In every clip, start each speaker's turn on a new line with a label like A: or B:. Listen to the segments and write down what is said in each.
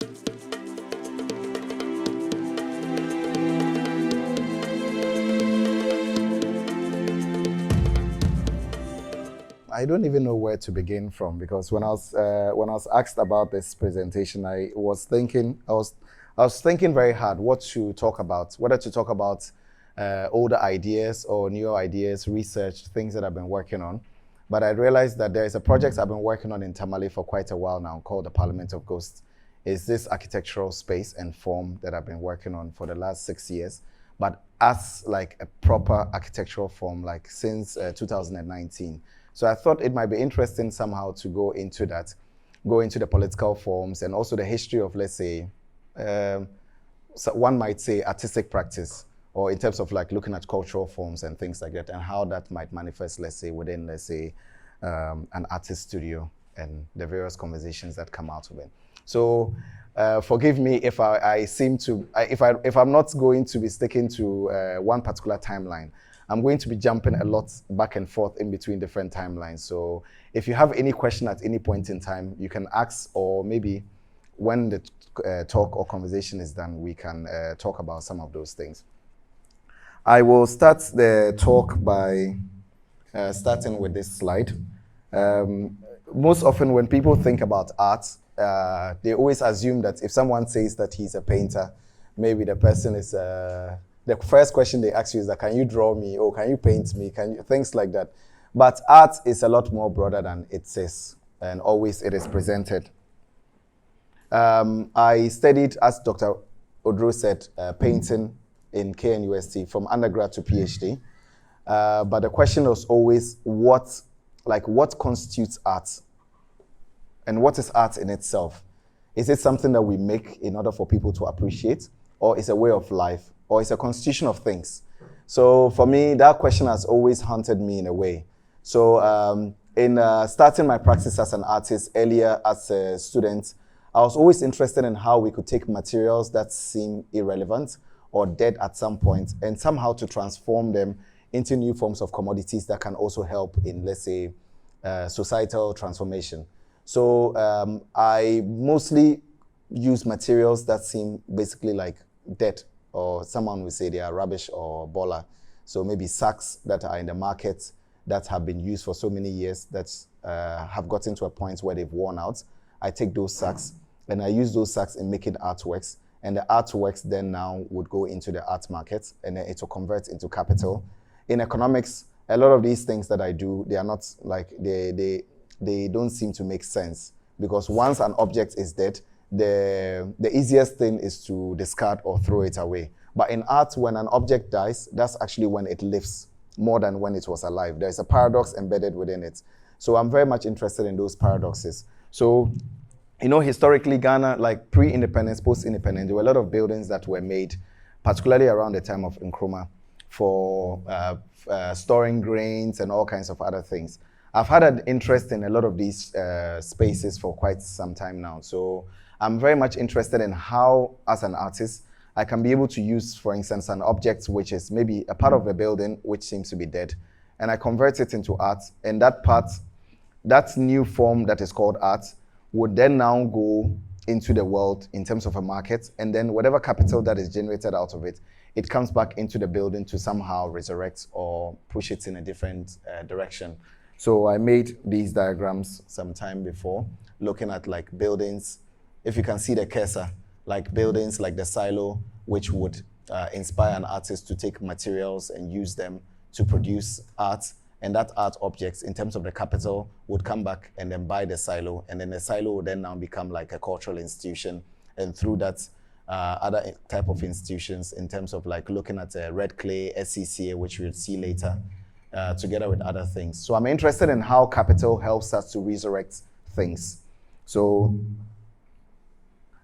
A: I don't even know where to begin from, because when I was asked about this presentation, I was thinking very hard what to talk about, whether to talk about older ideas or newer ideas, research, things that I've been working on. But I realized that there is a project I've been working on in Tamale for quite a while now called the Parliament of Ghosts. It's this architectural space and form that I've been working on for the last 6 years, but as like a proper architectural form, like since 2019. So I thought it might be interesting somehow to go into that, go into the political forms and also the history of, let's say, so one might say artistic practice, or in terms of like looking at cultural forms and things like that, and how that might manifest, let's say, within, let's say, an artist studio and the various conversations that come out of it. So forgive me if I seem to, if I'm not going to be sticking to one particular timeline. I'm going to be jumping a lot back and forth in between different timelines. So if you have any question at any point in time, you can ask, or maybe when the talk or conversation is done, we can talk about some of those things. I will start the talk by starting with this slide. Most often when people think about art, they always assume that if someone says that he's a painter, maybe the person is the first question they ask you is that, can you draw me, or can you paint me, things like that. But art is a lot more broader than it says, and always it is presented. I studied, as Dr. Odro said, painting in KNUST from undergrad to PhD. But the question was always what constitutes art? And what is art in itself? Is it something that we make in order for people to appreciate? Or is a way of life? Or is a constitution of things? So for me, that question has always haunted me in a way. So in starting my practice as an artist earlier as a student, I was always interested in how we could take materials that seem irrelevant or dead at some point and somehow to transform them into new forms of commodities that can also help in, let's say, societal transformation. So I mostly use materials that seem basically like dead, or someone would say they are rubbish or bola. So maybe sacks that are in the market that have been used for so many years that have gotten to a point where they've worn out. I take those sacks and I use those sacks in making artworks. And the artworks then now would go into the art market and then it will convert into capital. In economics, a lot of these things that I do, they are not like, they don't seem to make sense, because once an object is dead, the easiest thing is to discard or throw it away. But in art, when an object dies, that's actually when it lives more than when it was alive. There's a paradox embedded within it. So I'm very much interested in those paradoxes. So, you know, historically, Ghana, like pre-independence, post-independence, there were a lot of buildings that were made, particularly around the time of Nkrumah, for storing grains and all kinds of other things. I've had an interest in a lot of these spaces for quite some time now. So I'm very much interested in how, as an artist, I can be able to use, for instance, an object which is maybe a part of the building which seems to be dead, and I convert it into art, and that part, that new form that is called art, would then now go into the world in terms of a market, and then whatever capital that is generated out of it, it comes back into the building to somehow resurrect or push it in a different direction. So I made these diagrams some time before, looking at like buildings. If you can see the cursor, like buildings like the silo, which would inspire an artist to take materials and use them to produce art. And that art objects, in terms of the capital, would come back and then buy the silo. And then the silo would then now become like a cultural institution. And through that, other type of institutions, in terms of like looking at red clay, SCCA, which we'll see later, together with other things. So I'm interested in how capital helps us to resurrect things. So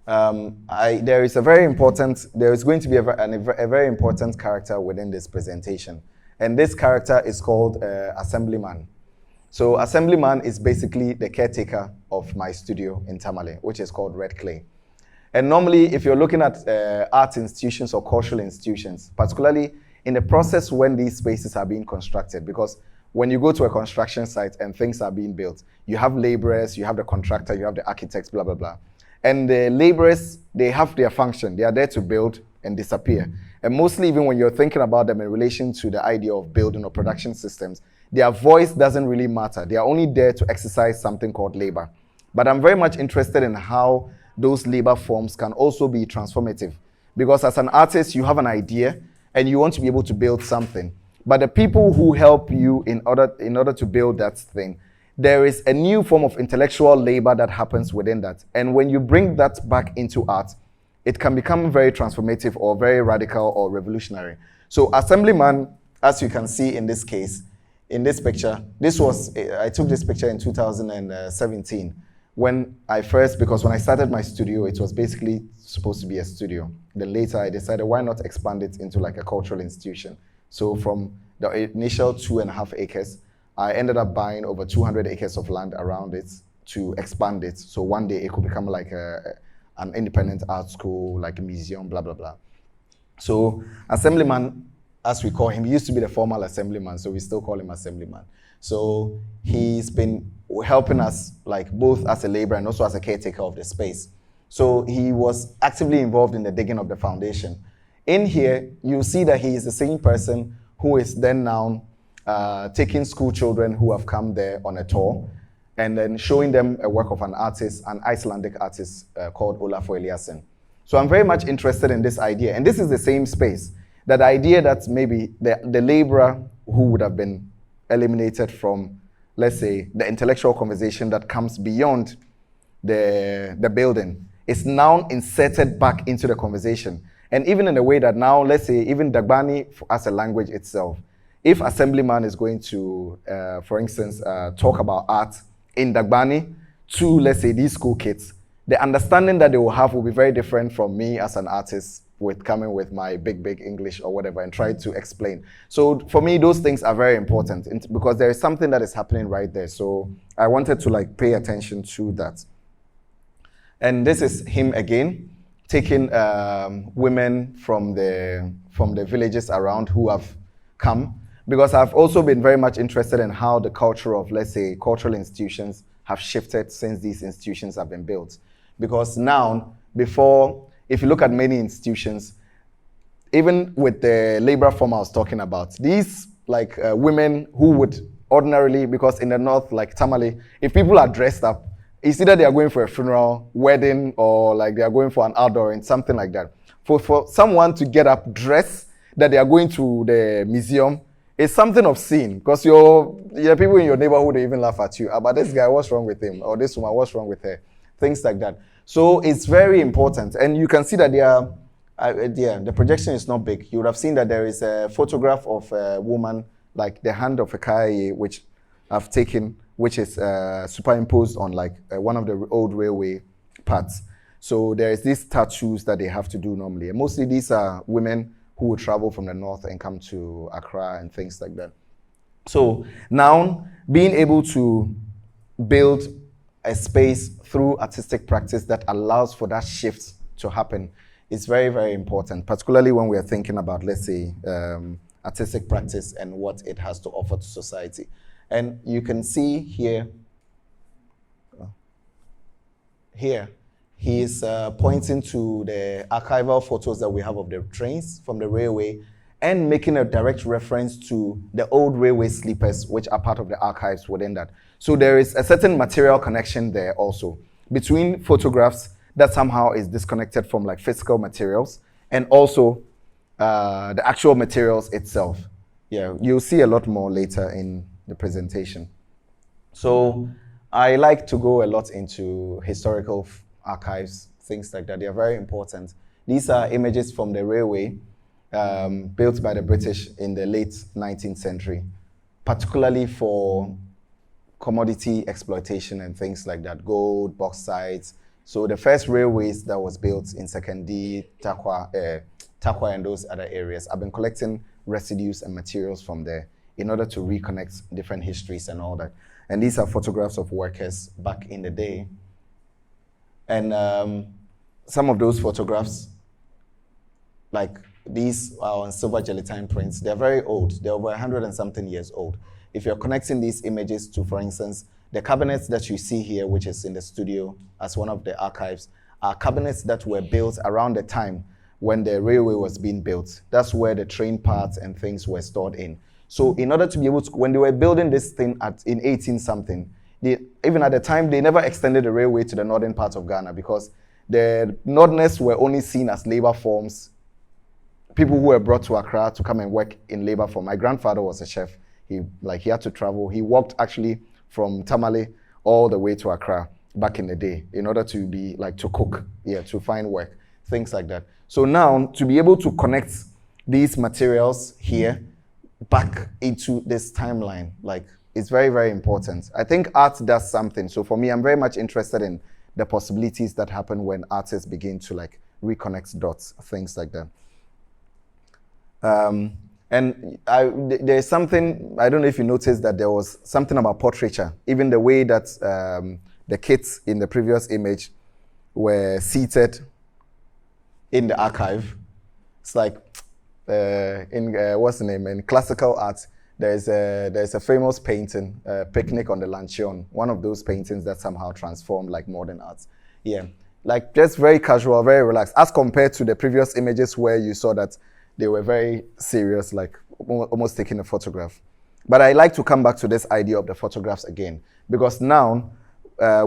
A: there is going to be a very important character within this presentation. And this character is called assemblyman. So assemblyman is basically the caretaker of my studio in Tamale, which is called Red Clay. And normally, if you're looking at art institutions or cultural institutions, particularly in the process when these spaces are being constructed, because when you go to a construction site and things are being built, you have laborers, you have the contractor, you have the architects, blah, blah, blah. And the laborers, they have their function. They are there to build and disappear. And mostly even when you're thinking about them in relation to the idea of building or production systems, their voice doesn't really matter. They are only there to exercise something called labor. But I'm very much interested in how those labor forms can also be transformative. Because as an artist, you have an idea and you want to be able to build something. But the people who help you in order to build that thing, there is a new form of intellectual labor that happens within that. And when you bring that back into art, it can become very transformative or very radical or revolutionary. So assemblyman, as you can see in this case, in this picture, I took this picture in 2017 when because when I started my studio, it was basically supposed to be a studio. Then later I decided, why not expand it into like a cultural institution? So from the initial 2.5 acres, I ended up buying over 200 acres of land around it to expand it. So one day it could become like an independent art school, like a museum, blah, blah, blah. So assemblyman, as we call him, he used to be the formal assemblyman, so we still call him assemblyman. So he's been helping us like both as a laborer and also as a caretaker of the space. So he was actively involved in the digging of the foundation. In here, you see that he is the same person who is then now taking school children who have come there on a tour and then showing them a work of an artist, an Icelandic artist called Olafur Eliasson. So I'm very much interested in this idea. And this is the same space. That idea that maybe the laborer who would have been eliminated from, let's say, the intellectual conversation that comes beyond the building is now inserted back into the conversation. And even in a way that now, let's say, even Dagbani as a language itself, if assemblyman is going to, for instance, talk about art in Dagbani to, let's say, these school kids, the understanding that they will have will be very different from me as an artist coming with my big English or whatever and try to explain. So for me, those things are very important because there is something that is happening right there. So I wanted to like pay attention to that. And this is him again, taking women from the villages around who have come. Because I've also been very much interested in how the culture of, let's say, cultural institutions have shifted since these institutions have been built. Because now, if you look at many institutions, even with the labor form I was talking about, these like women who would ordinarily, because in the north, like Tamale, if people are dressed up, it's either they are going for a funeral, wedding, or like they are going for an outdoor and something like that. For someone to get up, dress, that they are going to the museum, it's something obscene because people in your neighborhood even laugh at you about this guy, what's wrong with him? Or this woman, what's wrong with her? Things like that. So it's very important. And you can see that the projection is not big. You would have seen that there is a photograph of a woman, like the hand of a Kaye, which I've taken, which is superimposed on like one of the old railway parts. So there is these tattoos that they have to do normally. And mostly these are women who would travel from the north and come to Accra and things like that. So now being able to build a space through artistic practice that allows for that shift to happen is very, very important, particularly when we are thinking about, let's say, artistic practice and what it has to offer to society. And you can see here, he is pointing to the archival photos that we have of the trains from the railway and making a direct reference to the old railway sleepers, which are part of the archives within that. So there is a certain material connection there also between photographs that somehow is disconnected from like physical materials and also the actual materials itself. Yeah, you'll see a lot more later in the presentation. So I like to go a lot into historical archives, things like that. They are very important. These are images from the railway built by the British in the late 19th century, particularly for commodity exploitation and things like that, gold, bauxite. So the first railways that was built in Sekondi, Takwa and those other areas, I've been collecting residues and materials from there in order to reconnect different histories and all that. And these are photographs of workers back in the day. And some of those photographs, like these are on silver gelatine prints. They're very old. They're over 100 and something years old. If you're connecting these images to, for instance, the cabinets that you see here, which is in the studio as one of the archives, are cabinets that were built around the time when the railway was being built. That's where the train parts and things were stored in. So in order to be able to, when they were building this thing in 18 something, even at the time, they never extended the railway to the northern part of Ghana because the Northerners were only seen as labor forms, people who were brought to Accra to come and work in labor form. My grandfather was a chef. He had to travel. He walked actually from Tamale all the way to Accra back in the day in order to be to cook, to find work, things like that. So now to be able to connect these materials here back into this timeline, it's very, very important. I think art does something. So for me, I'm very much interested in the possibilities that happen when artists begin to reconnect dots, things like that. And there's something, I don't know if you noticed that there was something about portraiture, even the way that the kids in the previous image were seated in the archive. It's like what's the name? In classical art, there's a famous painting, Picnic on the Luncheon, one of those paintings that somehow transformed modern art. Yeah, just very casual, very relaxed, as compared to the previous images where you saw that they were very serious, almost taking a photograph. But I like to come back to this idea of the photographs again, because now,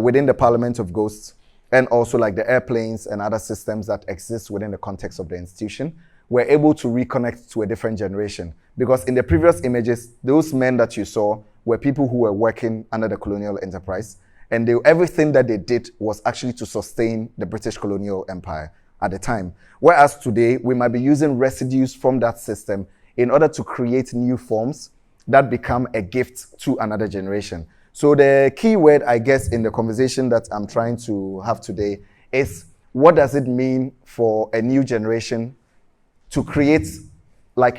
A: within the Parliament of Ghosts, and also the airplanes and other systems that exist within the context of the institution, we're able to reconnect to a different generation. Because in the previous images, those men that you saw were people who were working under the colonial enterprise, and everything that they did was actually to sustain the British colonial empire at the time. Whereas today, we might be using residues from that system in order to create new forms that become a gift to another generation. So the key word, I guess, in the conversation that I'm trying to have today is, what does it mean for a new generation to create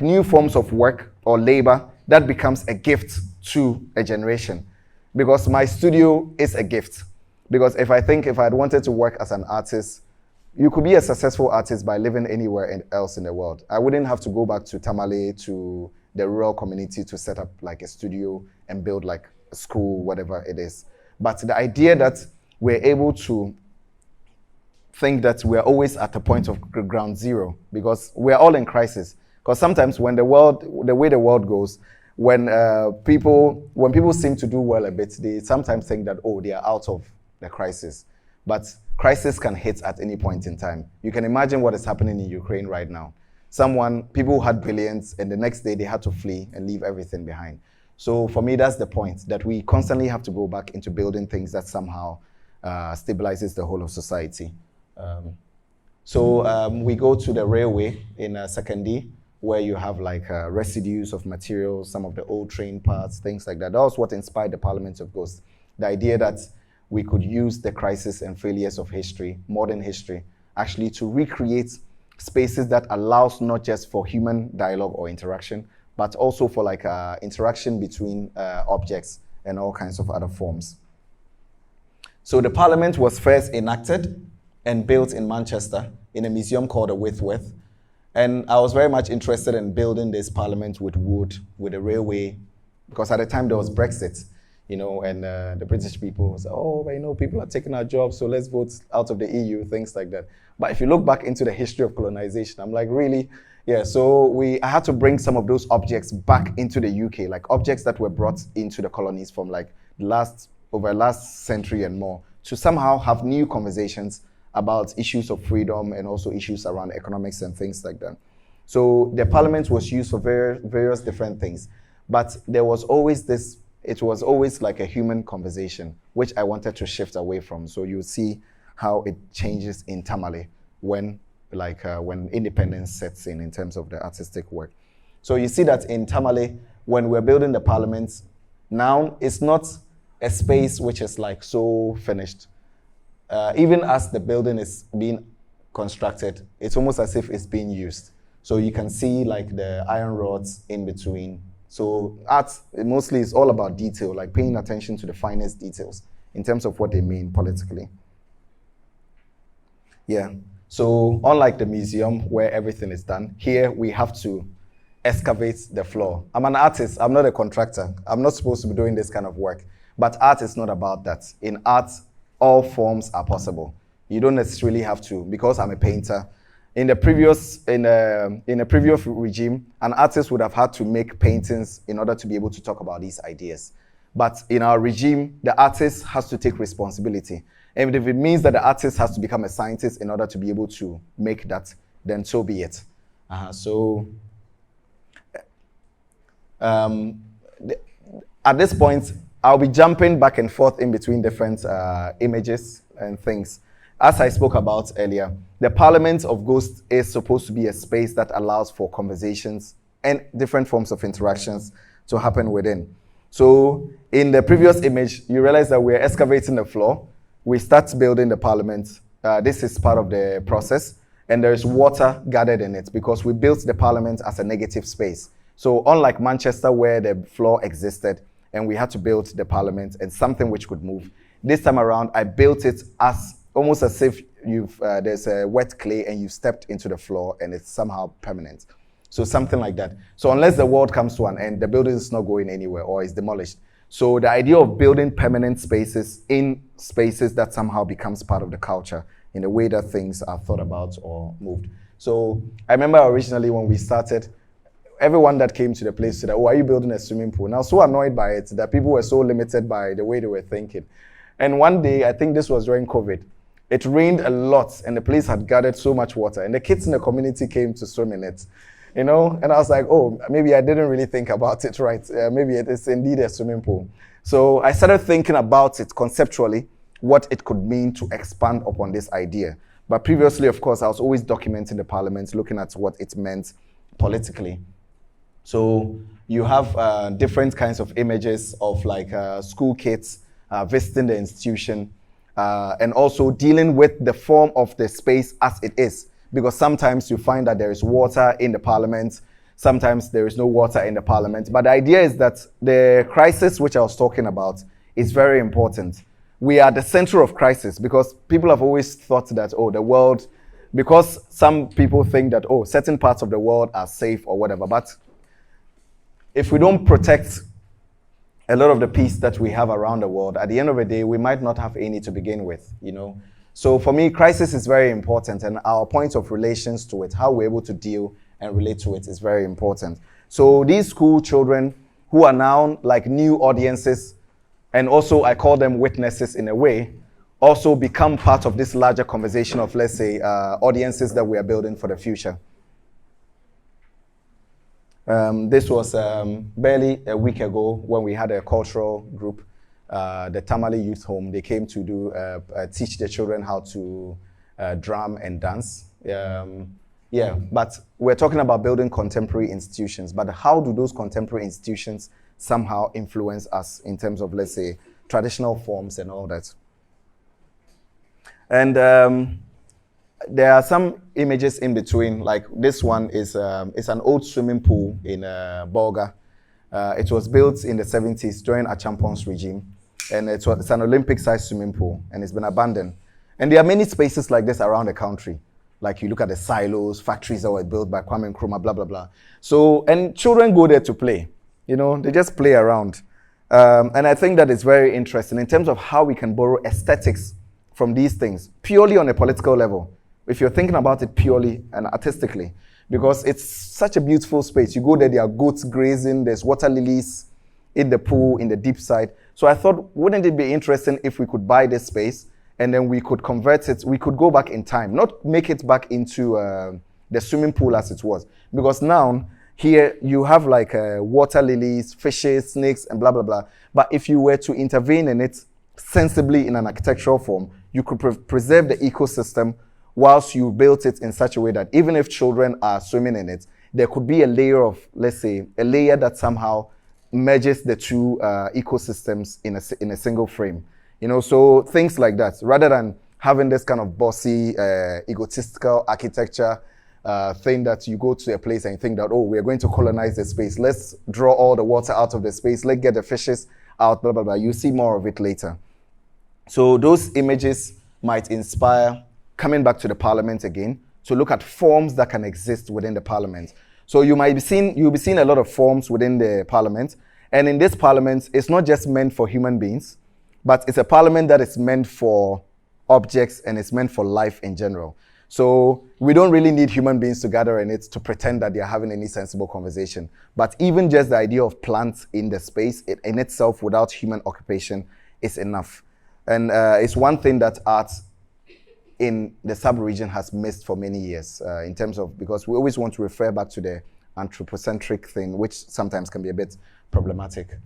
A: new forms of work or labor that becomes a gift to a generation? Because my studio is a gift. Because if I'd wanted to work as an artist, you could be a successful artist by living anywhere else in the world. I wouldn't have to go back to Tamale, to the rural community, to set up a studio and build a school, whatever it is. But the idea that we're able to think that we're always at a point of ground zero, because we're all in crisis. Because sometimes when the way the world goes, when people seem to do well a bit, they sometimes think that, they are out of the crisis. But crisis can hit at any point in time. You can imagine what is happening in Ukraine right now. People had billions, and the next day they had to flee and leave everything behind. So for me, that's the point, that we constantly have to go back into building things that somehow stabilizes the whole of society. So we go to the railway in Secondary, where you have residues of materials, some of the old train parts, things like that. That was what inspired the Parliament of Ghosts. The idea that we could use the crisis and failures of history, modern history, actually to recreate spaces that allows not just for human dialogue or interaction, but also for interaction between objects and all kinds of other forms. So the Parliament was first enacted and built in Manchester in a museum called the Whitworth. And I was very much interested in building this Parliament with wood, with a railway, because at the time there was Brexit, and the British people said, people are taking our jobs, so let's vote out of the EU, things like that. But if you look back into the history of colonization, I'm really? Yeah, so I had to bring some of those objects back into the UK, objects that were brought into the colonies from over last century and more, to somehow have new conversations about issues of freedom and also issues around economics and things like that. So the Parliament was used for various different things, but there was always it was always a human conversation, which I wanted to shift away from. So you see how it changes in Tamale when independence sets in terms of the artistic work. So you see that in Tamale, when we're building the Parliament, now it's not a space which is so finished. Even as the building is being constructed, it's almost as if it's being used. So you can see the iron rods in between. So art mostly is all about detail, paying attention to the finest details in terms of what they mean politically. Yeah. So unlike the museum where everything is done, here we have to excavate the floor. I'm an artist, I'm not a contractor. I'm not supposed to be doing this kind of work. But art is not about that. In art, all forms are possible. You don't necessarily have to, because I'm a painter. In a previous regime, an artist would have had to make paintings in order to be able to talk about these ideas. But in our regime, the artist has to take responsibility. And if it means that the artist has to become a scientist in order to be able to make that, then so be it. At this point, I'll be jumping back and forth in between different images and things. As I spoke about earlier, the Parliament of Ghosts is supposed to be a space that allows for conversations and different forms of interactions to happen within. So in the previous image, you realize that we're excavating the floor. We start building the Parliament. This is part of the process. And there's water gathered in it because we built the Parliament as a negative space. So unlike Manchester, where the floor existed and we had to build the Parliament and something which could move, this time around, I built it as almost as if there's a wet clay and you stepped into the floor and it's somehow permanent. So something like that. So unless the world comes to an end, the building is not going anywhere or is demolished. So the idea of building permanent spaces in spaces that somehow becomes part of the culture in the way that things are thought about or moved. So I remember originally when we started, everyone that came to the place said, oh, are you building a swimming pool? And I was so annoyed by it that people were so limited by the way they were thinking. And one day, I think this was during COVID, it rained a lot and the place had gathered so much water and the kids in the community came to swim in it. And I was like, oh, maybe I didn't really think about it right. Maybe it is indeed a swimming pool. So I started thinking about it conceptually, what it could mean to expand upon this idea. But previously, of course, I was always documenting the Parliament, looking at what it meant politically. So you have different kinds of images of like school kids visiting the institution and also dealing with the form of the space as it is. Because sometimes you find that there is water in the Parliament, sometimes there is no water in the Parliament. But the idea is that the crisis which I was talking about is very important. We are the center of crisis because people have always thought that, oh, the world, because some people think that, oh, certain parts of the world are safe or whatever. But if we don't protect a lot of the peace that we have around the world, at the end of the day, we might not have any to begin with, So for me, crisis is very important, and our point of relations to it, how we're able to deal and relate to it, is very important. So these school children who are now like new audiences, and also I call them witnesses in a way, also become part of this larger conversation of, let's say, audiences that we are building for the future. This was barely a week ago when we had a cultural group, the Tamale Youth Home. They came to teach the children how to drum and dance. But we're talking about building contemporary institutions. But how do those contemporary institutions somehow influence us in terms of, let's say, traditional forms and all that? And there are some images in between. Like this one is it's an old swimming pool in Bolga. It was built in the 70s during Achampon's regime. And it's an Olympic-sized swimming pool, and it's been abandoned. And there are many spaces like this around the country. Like you look at the silos, factories that were built by Kwame Nkrumah, blah, blah, blah. So, and children go there to play. They just play around. And I think that is very interesting in terms of how we can borrow aesthetics from these things, purely on a political level, if you're thinking about it purely and artistically, because it's such a beautiful space. You go there are goats grazing, there's water lilies in the pool, in the deep side. So I thought, wouldn't it be interesting if we could buy this space and then we could convert it, we could go back in time, not make it back into the swimming pool as it was. Because now, here you have like water lilies, fishes, snakes, and blah, blah, blah. But if you were to intervene in it sensibly in an architectural form, you could preserve the ecosystem whilst you built it in such a way that even if children are swimming in it, there could be a layer of, let's say, a layer that somehow merges the two ecosystems in a single frame. So things like that, rather than having this kind of bossy, egotistical architecture thing that you go to a place and you think that, oh, we're going to colonize the space. Let's draw all the water out of the space. Let's get the fishes out, blah, blah, blah. You see more of it later. So those images might inspire, coming back to the Parliament again, to look at forms that can exist within the Parliament. So you'll be seeing a lot of forms within the Parliament. And in this Parliament, it's not just meant for human beings, but it's a Parliament that is meant for objects, and it's meant for life in general. So we don't really need human beings to gather in it to pretend that they are having any sensible conversation. But even just the idea of plants in the space in itself without human occupation is enough. And it's one thing that art in the sub-region has missed for many years in terms of, because we always want to refer back to the anthropocentric thing, which sometimes can be a bit problematic.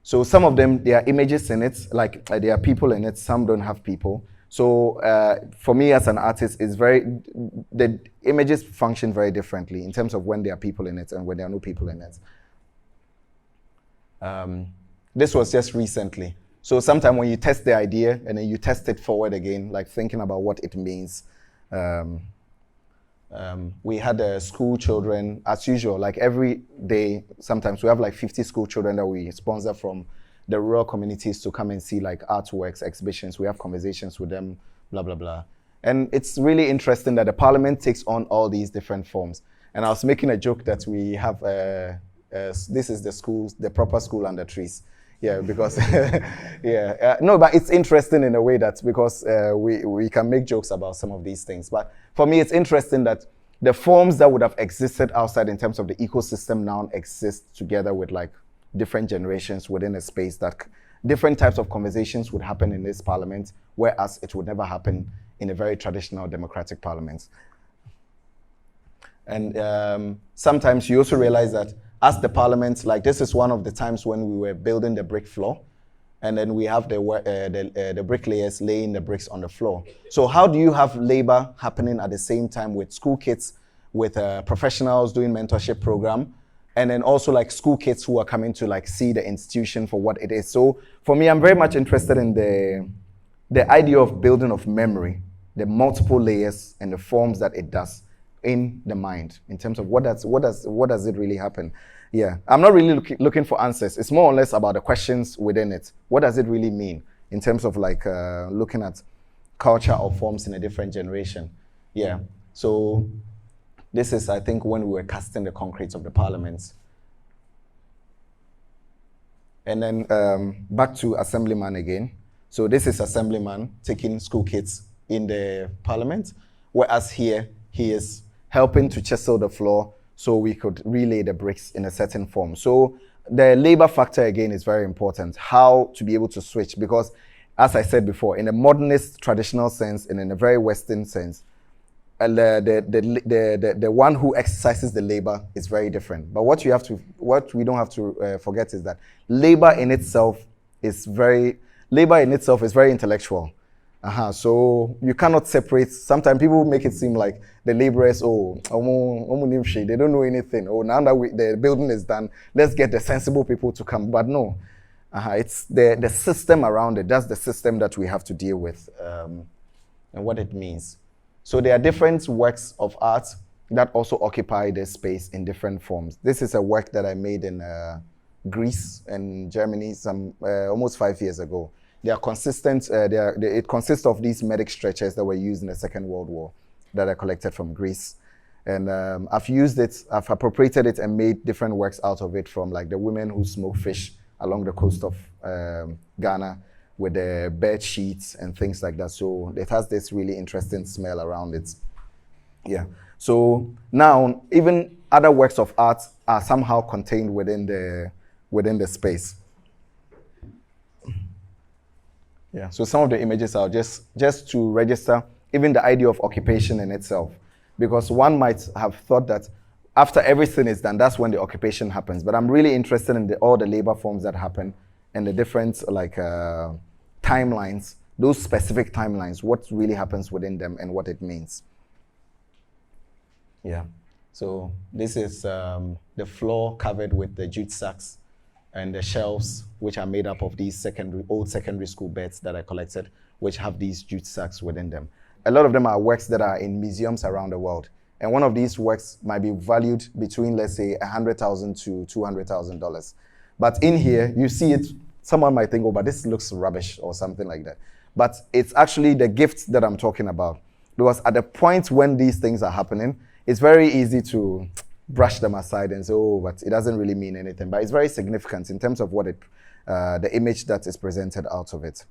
A: So some of them, there are images in it, like there are people in it, some don't have people. So for me as an artist, the images function very differently in terms of when there are people in it and when there are no people in it. This was just recently. So sometimes when you test the idea and then you test it forward again, like thinking about what it means. We had school children, as usual, like every day, sometimes we have like 50 school children that we sponsor from the rural communities to come and see like artworks, exhibitions. We have conversations with them, blah, blah, blah. And it's really interesting that the parliament takes on all these different forms. And I was making a joke that we have, this is the school, the proper school under trees. Yeah, because, no, but it's interesting in a way that because we can make jokes about some of these things. But for me, it's interesting that the forms that would have existed outside in terms of the ecosystem now exist together with like different generations within a space that different types of conversations would happen in this parliament, whereas it would never happen in a very traditional democratic parliament. And sometimes you also realize that as the parliament, like this is one of the times when we were building the brick floor, and then we have the bricklayers laying the bricks on the floor. So how do you have labor happening at the same time with school kids, with professionals doing mentorship program, and then also like school kids who are coming to like see the institution for what it is? So for me, I'm very much interested in the idea of building of memory, the multiple layers and the forms that it does in the mind in terms of what does it really happen. Yeah, I'm not really looking for answers. It's more or less about the questions within it. What does it really mean in terms of like looking at culture or forms in a different generation? Yeah, so this is, I think, when we were casting the concrete of the parliament. And then back to assemblyman again. So this is assemblyman taking school kids in the parliament, whereas here he is helping to chisel the floor so we could relay the bricks in a certain form. So the labor factor again is very important, how to be able to switch, because as I said before, in a modernist traditional sense and in a very Western sense, the one who exercises the labor is very different. But what we don't have to forget is that labor in itself is very intellectual. So you cannot separate. Sometimes people make it seem like the laborers, they don't know anything. Oh, now that the building is done, let's get the sensible people to come. But no, it's the system around it. That's the system that we have to deal with and what it means. So there are different works of art that also occupy this space in different forms. This is a work that I made in Greece and Germany almost 5 years ago. They are consistent. It consists of these medic stretchers that were used in the Second World War that I collected from Greece. And I've used it, I've appropriated it and made different works out of it, from like the women who smoke fish along the coast of Ghana with the bed sheets and things like that. So it has this really interesting smell around it. Yeah. So now even other works of art are somehow contained within the space. Yeah, so some of the images are just to register even the idea of occupation in itself. Because one might have thought that after everything is done, that's when the occupation happens. But I'm really interested in all the labor forms that happen and the different timelines, those specific timelines, what really happens within them and what it means. Yeah, so this is the floor covered with the jute sacks and the shelves, which are made up of these old secondary school beds that I collected, which have these jute sacks within them. A lot of them are works that are in museums around the world. And one of these works might be valued between, let's say, $100,000 to $200,000. But in here, you see it, someone might think, oh, but this looks rubbish or something like that. But it's actually the gifts that I'm talking about. Because at the point when these things are happening, it's very easy to brush them aside and say, oh, but it doesn't really mean anything. But it's very significant in terms of what the image that is presented out of it.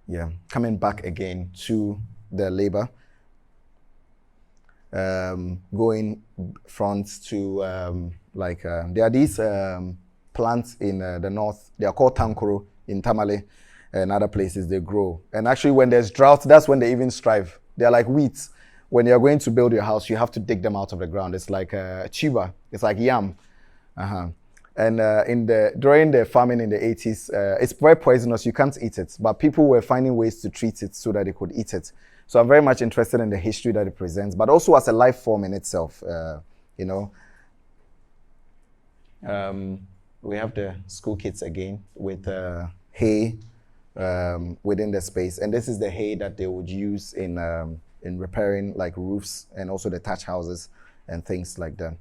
A: Yeah, coming back again to the labor. Going front to there are these plants in the north. They are called tankoro in Tamale and other places. They grow, and actually when there's drought, that's when they even strive. They are like weeds. When you're going to build your house, you have to dig them out of the ground. It's like a tuber. It's like yam. And during the famine in the 80s, it's very poisonous. You can't eat it, but people were finding ways to treat it so that they could eat it. So I'm very much interested in the history that it presents, but also as a life form in itself. We have the school kids again with hay within the space, and this is the hay that they would use in repairing like roofs and also the thatch houses and things like that.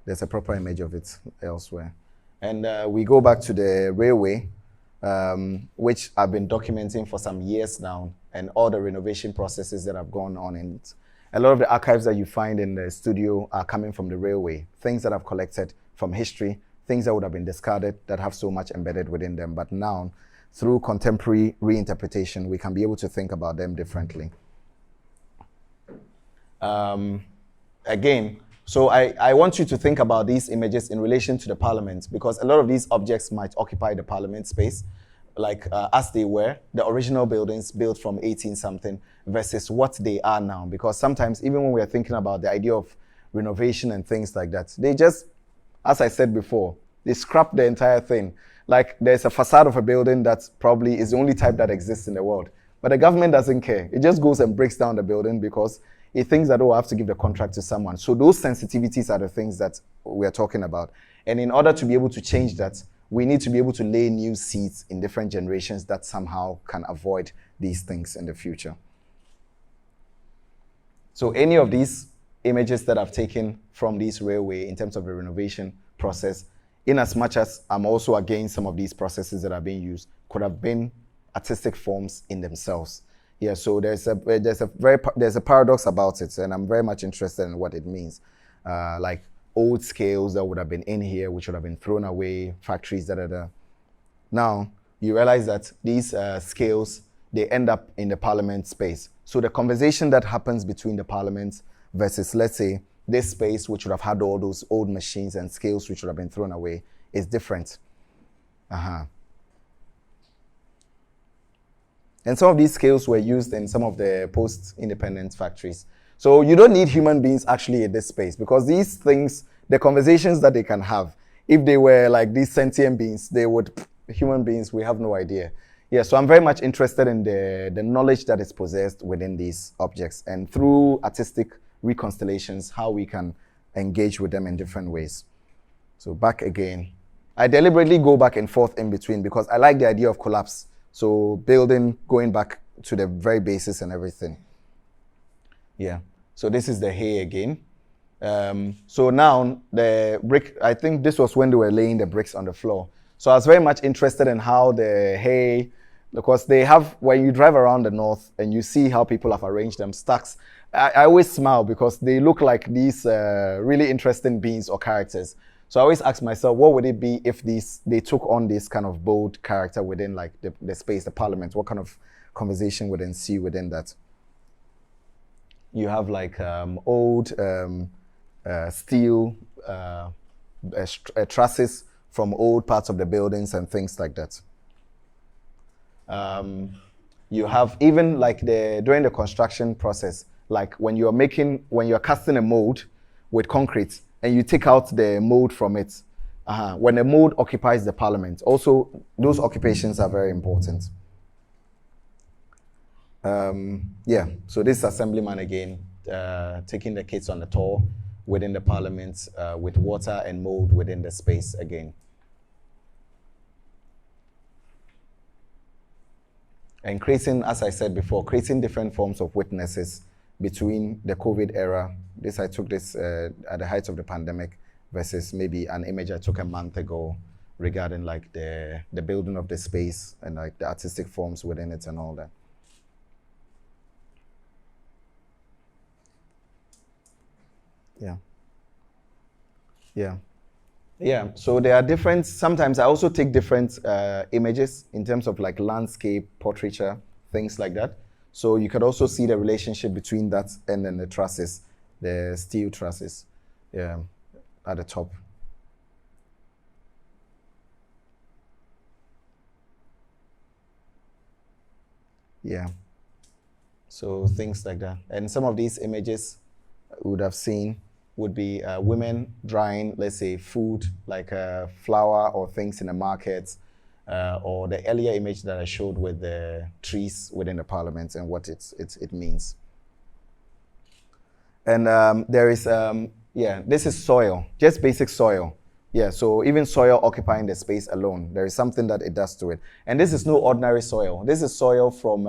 A: There's a proper image of it elsewhere. And we go back to the railway, which I've been documenting for some years now, and all the renovation processes that have gone on in it. A lot of the archives that you find in the studio are coming from the railway, things that I've collected from history, things that would have been discarded that have so much embedded within them. But now, through contemporary reinterpretation, we can be able to think about them differently. Again, so I want you to think about these images in relation to the parliament, because a lot of these objects might occupy the parliament space, like as they were, the original buildings built from 18-something versus what they are now. Because sometimes, even when we are thinking about the idea of renovation and things like that, they just, as I said before, they scrap the entire thing. Like there's a facade of a building that probably is the only type that exists in the world. But the government doesn't care. It just goes and breaks down the building because it thinks that, oh, I have to give the contract to someone. So those sensitivities are the things that we are talking about. And in order to be able to change that, we need to be able to lay new seeds in different generations that somehow can avoid these things in the future. So any of these images that I've taken from this railway in terms of the renovation process, in as much as I'm also against some of these processes that are being used, could have been artistic forms in themselves. Yeah, so there's a paradox about it, and I'm very much interested in what it means. Like old scales that would have been in here, which would have been thrown away, factories, Now, you realize that these scales, they end up in the parliament space. So the conversation that happens between the parliament versus, let's say, this space, which would have had all those old machines and scales which would have been thrown away, is different. And some of these scales were used in some of the post-independence factories. So you don't need human beings actually in this space, because these things, the conversations that they can have, if they were like these sentient beings, human beings, we have no idea. Yeah, so I'm very much interested in the knowledge that is possessed within these objects, and through artistic reconstellations, how we can engage with them in different ways. So back again. I deliberately go back and forth in between because I like the idea of collapse. So building, going back to the very basis and everything. Yeah. So this is the hay again. So now the brick, I think this was when they were laying the bricks on the floor. So I was very much interested in how the hay, because they have, when you drive around the north and you see how people have arranged them, stacks, I always smile because they look like these really interesting beings or characters. So I always ask myself, what would it be if they took on this kind of bold character within like the space, the parliament? What kind of conversation would ensue within that? You have like old steel trusses from old parts of the buildings and things like that. You have even like during the construction process, like when you're casting a mold with concrete, and you take out the mold from it. When the mold occupies the parliament, also those occupations are very important. Yeah, so this is assemblyman again, taking the kids on the tour within the parliament with water and mold within the space again. And creating, as I said before, creating different forms of witnesses between the COVID era. I took this at the height of the pandemic versus maybe an image I took a month ago regarding like the building of the space and like the artistic forms within it and all that. Yeah. Yeah. Yeah, so there are sometimes I also take different images in terms of like landscape, portraiture, things like that. So you could also see the relationship between that and then the trusses, the steel trusses, yeah, at the top. Yeah. So things like that. And some of these images we would have seen would be women drying, let's say, food like flour or things in the market, or the earlier image that I showed with the trees within the parliament and what it means. And there is, this is soil, just basic soil. Yeah, so even soil occupying the space alone, there is something that it does to it. And this is no ordinary soil. This is soil from,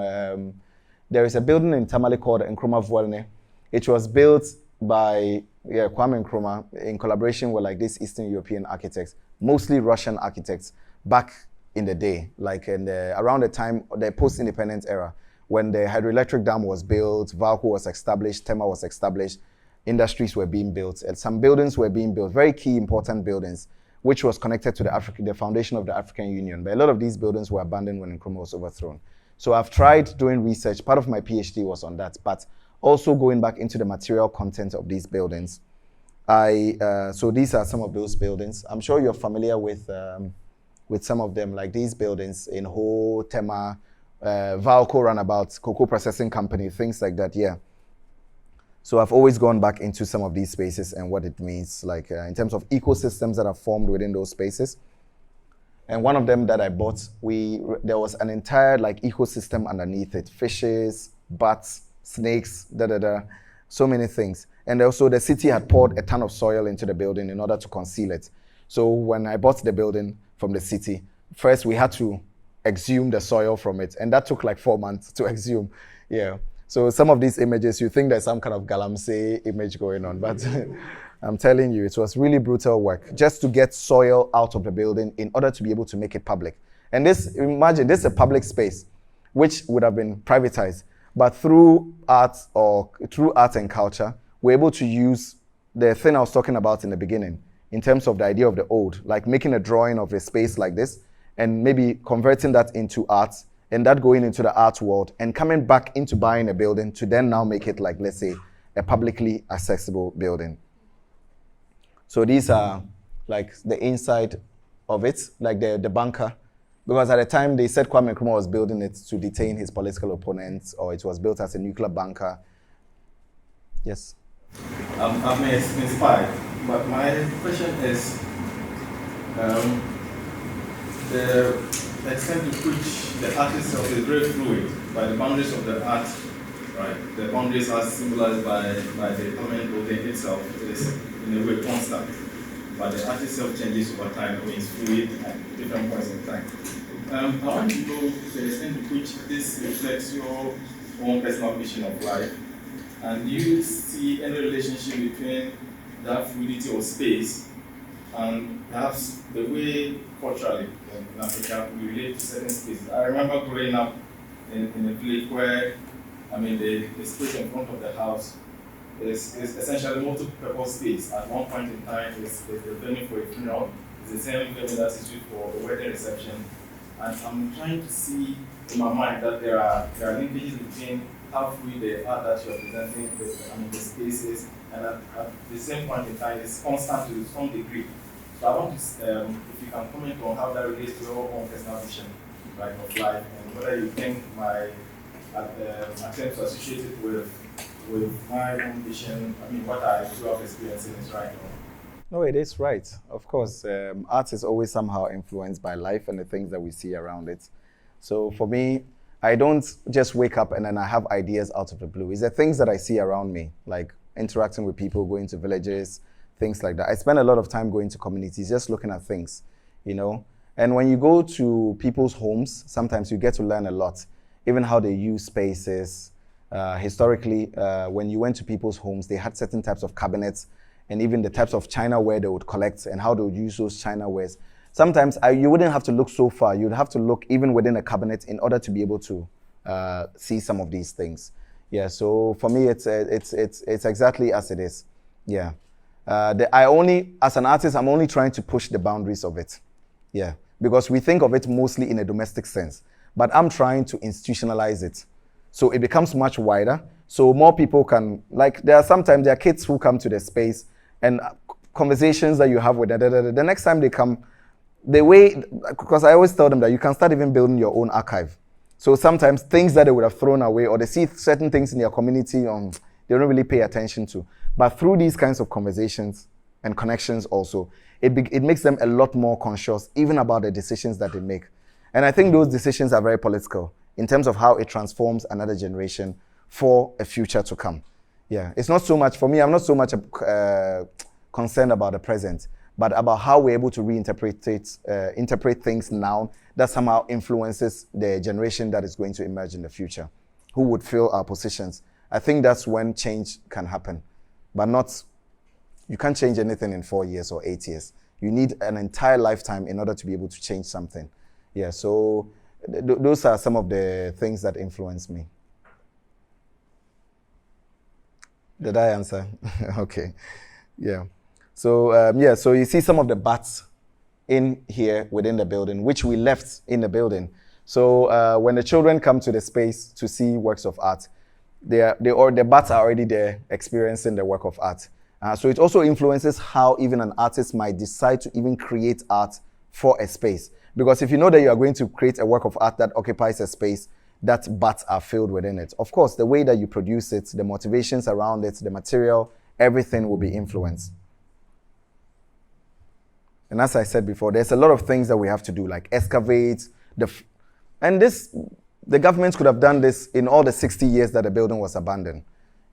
A: there is a building in Tamale called Nkrumah Vuelne. It was built by Kwame Nkrumah in collaboration with like these Eastern European architects, mostly Russian architects, back in the day, like around the time, the post-independence era, when the hydroelectric dam was built, Valco was established, Tema was established, industries were being built, and some buildings were being built, very key, important buildings, which was connected to the foundation of the African Union. But a lot of these buildings were abandoned when Nkrumah was overthrown. So I've tried doing research. Part of my PhD was on that, but also going back into the material content of these buildings. So these are some of those buildings. I'm sure you're familiar with some of them, like these buildings in Ho, Tema, Valco Runabout, Cocoa Processing Company, things like that, yeah. So I've always gone back into some of these spaces and what it means, like in terms of ecosystems that are formed within those spaces. And one of them that I bought, there was an entire like ecosystem underneath it, fishes, bats, snakes, so many things. And also the city had poured a ton of soil into the building in order to conceal it. So when I bought the building from the city, first we had to exhume the soil from it, and that took like 4 months to exhume, yeah. So some of these images, you think there's some kind of galamsey image going on, but I'm telling you, it was really brutal work just to get soil out of the building in order to be able to make it public. And imagine, this is a public space, which would have been privatized, but through art and culture, we're able to use the thing I was talking about in the beginning, in terms of the idea of the old, like making a drawing of a space like this, and maybe converting that into art, and that going into the art world and coming back into buying a building to then now make it like, let's say, a publicly accessible building. So these are like the inside of it, like the bunker. Because at the time they said Kwame Nkrumah was building it to detain his political opponents, or it was built as a nuclear bunker. Yes?
B: I've been inspired, but my question is the extent to which the art itself is very fluid by the boundaries of the art, right? The boundaries are symbolized by the element building itself is in a way constant, but the art itself changes over time. I mean, it's fluid at different points in time. I want to go to the extent to which this reflects your own personal vision of life, and do you see any relationship between that fluidity of space and perhaps the way culturally in Africa we relate to certain spaces? I remember growing up in a village where, I mean, the space in front of the house is essentially multi-purpose space. At one point in time, it's the venue for a funeral. It's the same venue that is used for a wedding reception. And I'm trying to see in my mind that there are linkages between how fluid the art that you're presenting, the spaces, and at the same point in time, it's constant to some degree. So I want to, if you can comment on how that relates to your own personal vision, right, of life, and whether you think my attempts to associate it with my own vision, I mean, what I grew up experiencing is right.
A: No, it is right. Of course, art is always somehow influenced by life and the things that we see around it. So for me, I don't just wake up and then I have ideas out of the blue. It's the things that I see around me, like interacting with people, going to villages, things like that. I spend a lot of time going to communities, just looking at things, you know. And when you go to people's homes, sometimes you get to learn a lot, even how they use spaces. Historically, when you went to people's homes, they had certain types of cabinets and even the types of chinaware they would collect and how they would use those chinawares. Sometimes you wouldn't have to look so far. You'd have to look even within a cabinet in order to be able to see some of these things. Yeah, so for me, it's exactly as it is. Yeah. As an artist, I'm only trying to push the boundaries of it. Yeah, because we think of it mostly in a domestic sense. but I'm trying to institutionalize it. So it becomes much wider. So more people can, like, there are kids who come to the space and conversations that you have with them, the next time they come, because I always tell them that you can start even building your own archive. So sometimes things that they would have thrown away, or they see certain things in their community they don't really pay attention to. But through these kinds of conversations and connections also, it makes them a lot more conscious, even about the decisions that they make. And I think those decisions are very political in terms of how it transforms another generation for a future to come. Yeah, it's not so much, for me, I'm not so much concerned about the present, but about how we're able to interpret things now that somehow influences the generation that is going to emerge in the future, who would fill our positions. I think that's when change can happen, but you can't change anything in 4 years or 8 years. You need an entire lifetime in order to be able to change something. Yeah, so those are some of the things that influence me. Did I answer? Okay, yeah. So, so you see some of the bats in here within the building, which we left in the building. So when the children come to the space to see works of art, the bats are already there experiencing the work of art. So it also influences how even an artist might decide to even create art for a space. Because if you know that you are going to create a work of art that occupies a space, that bats are filled within it. Of course, the way that you produce it, the motivations around it, the material, everything will be influenced. And as I said before, there's a lot of things that we have to do, like excavate. The government could have done this in all the 60 years that the building was abandoned.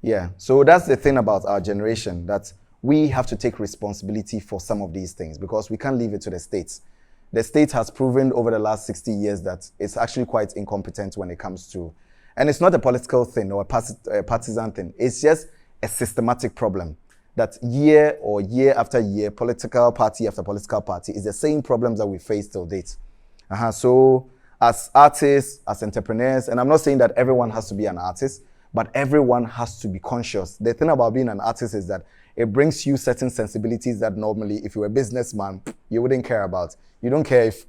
A: Yeah, so that's the thing about our generation, that we have to take responsibility for some of these things because we can't leave it to the states. The state has proven over the last 60 years that it's actually quite incompetent when it comes to, and it's not a political thing or a partisan thing, it's just a systematic problem. That year after year, political party after political party is the same problems that we face till date. So as artists, as entrepreneurs, and I'm not saying that everyone has to be an artist, but everyone has to be conscious. The thing about being an artist is that it brings you certain sensibilities that normally, if you were a businessman, you wouldn't care about. You don't care if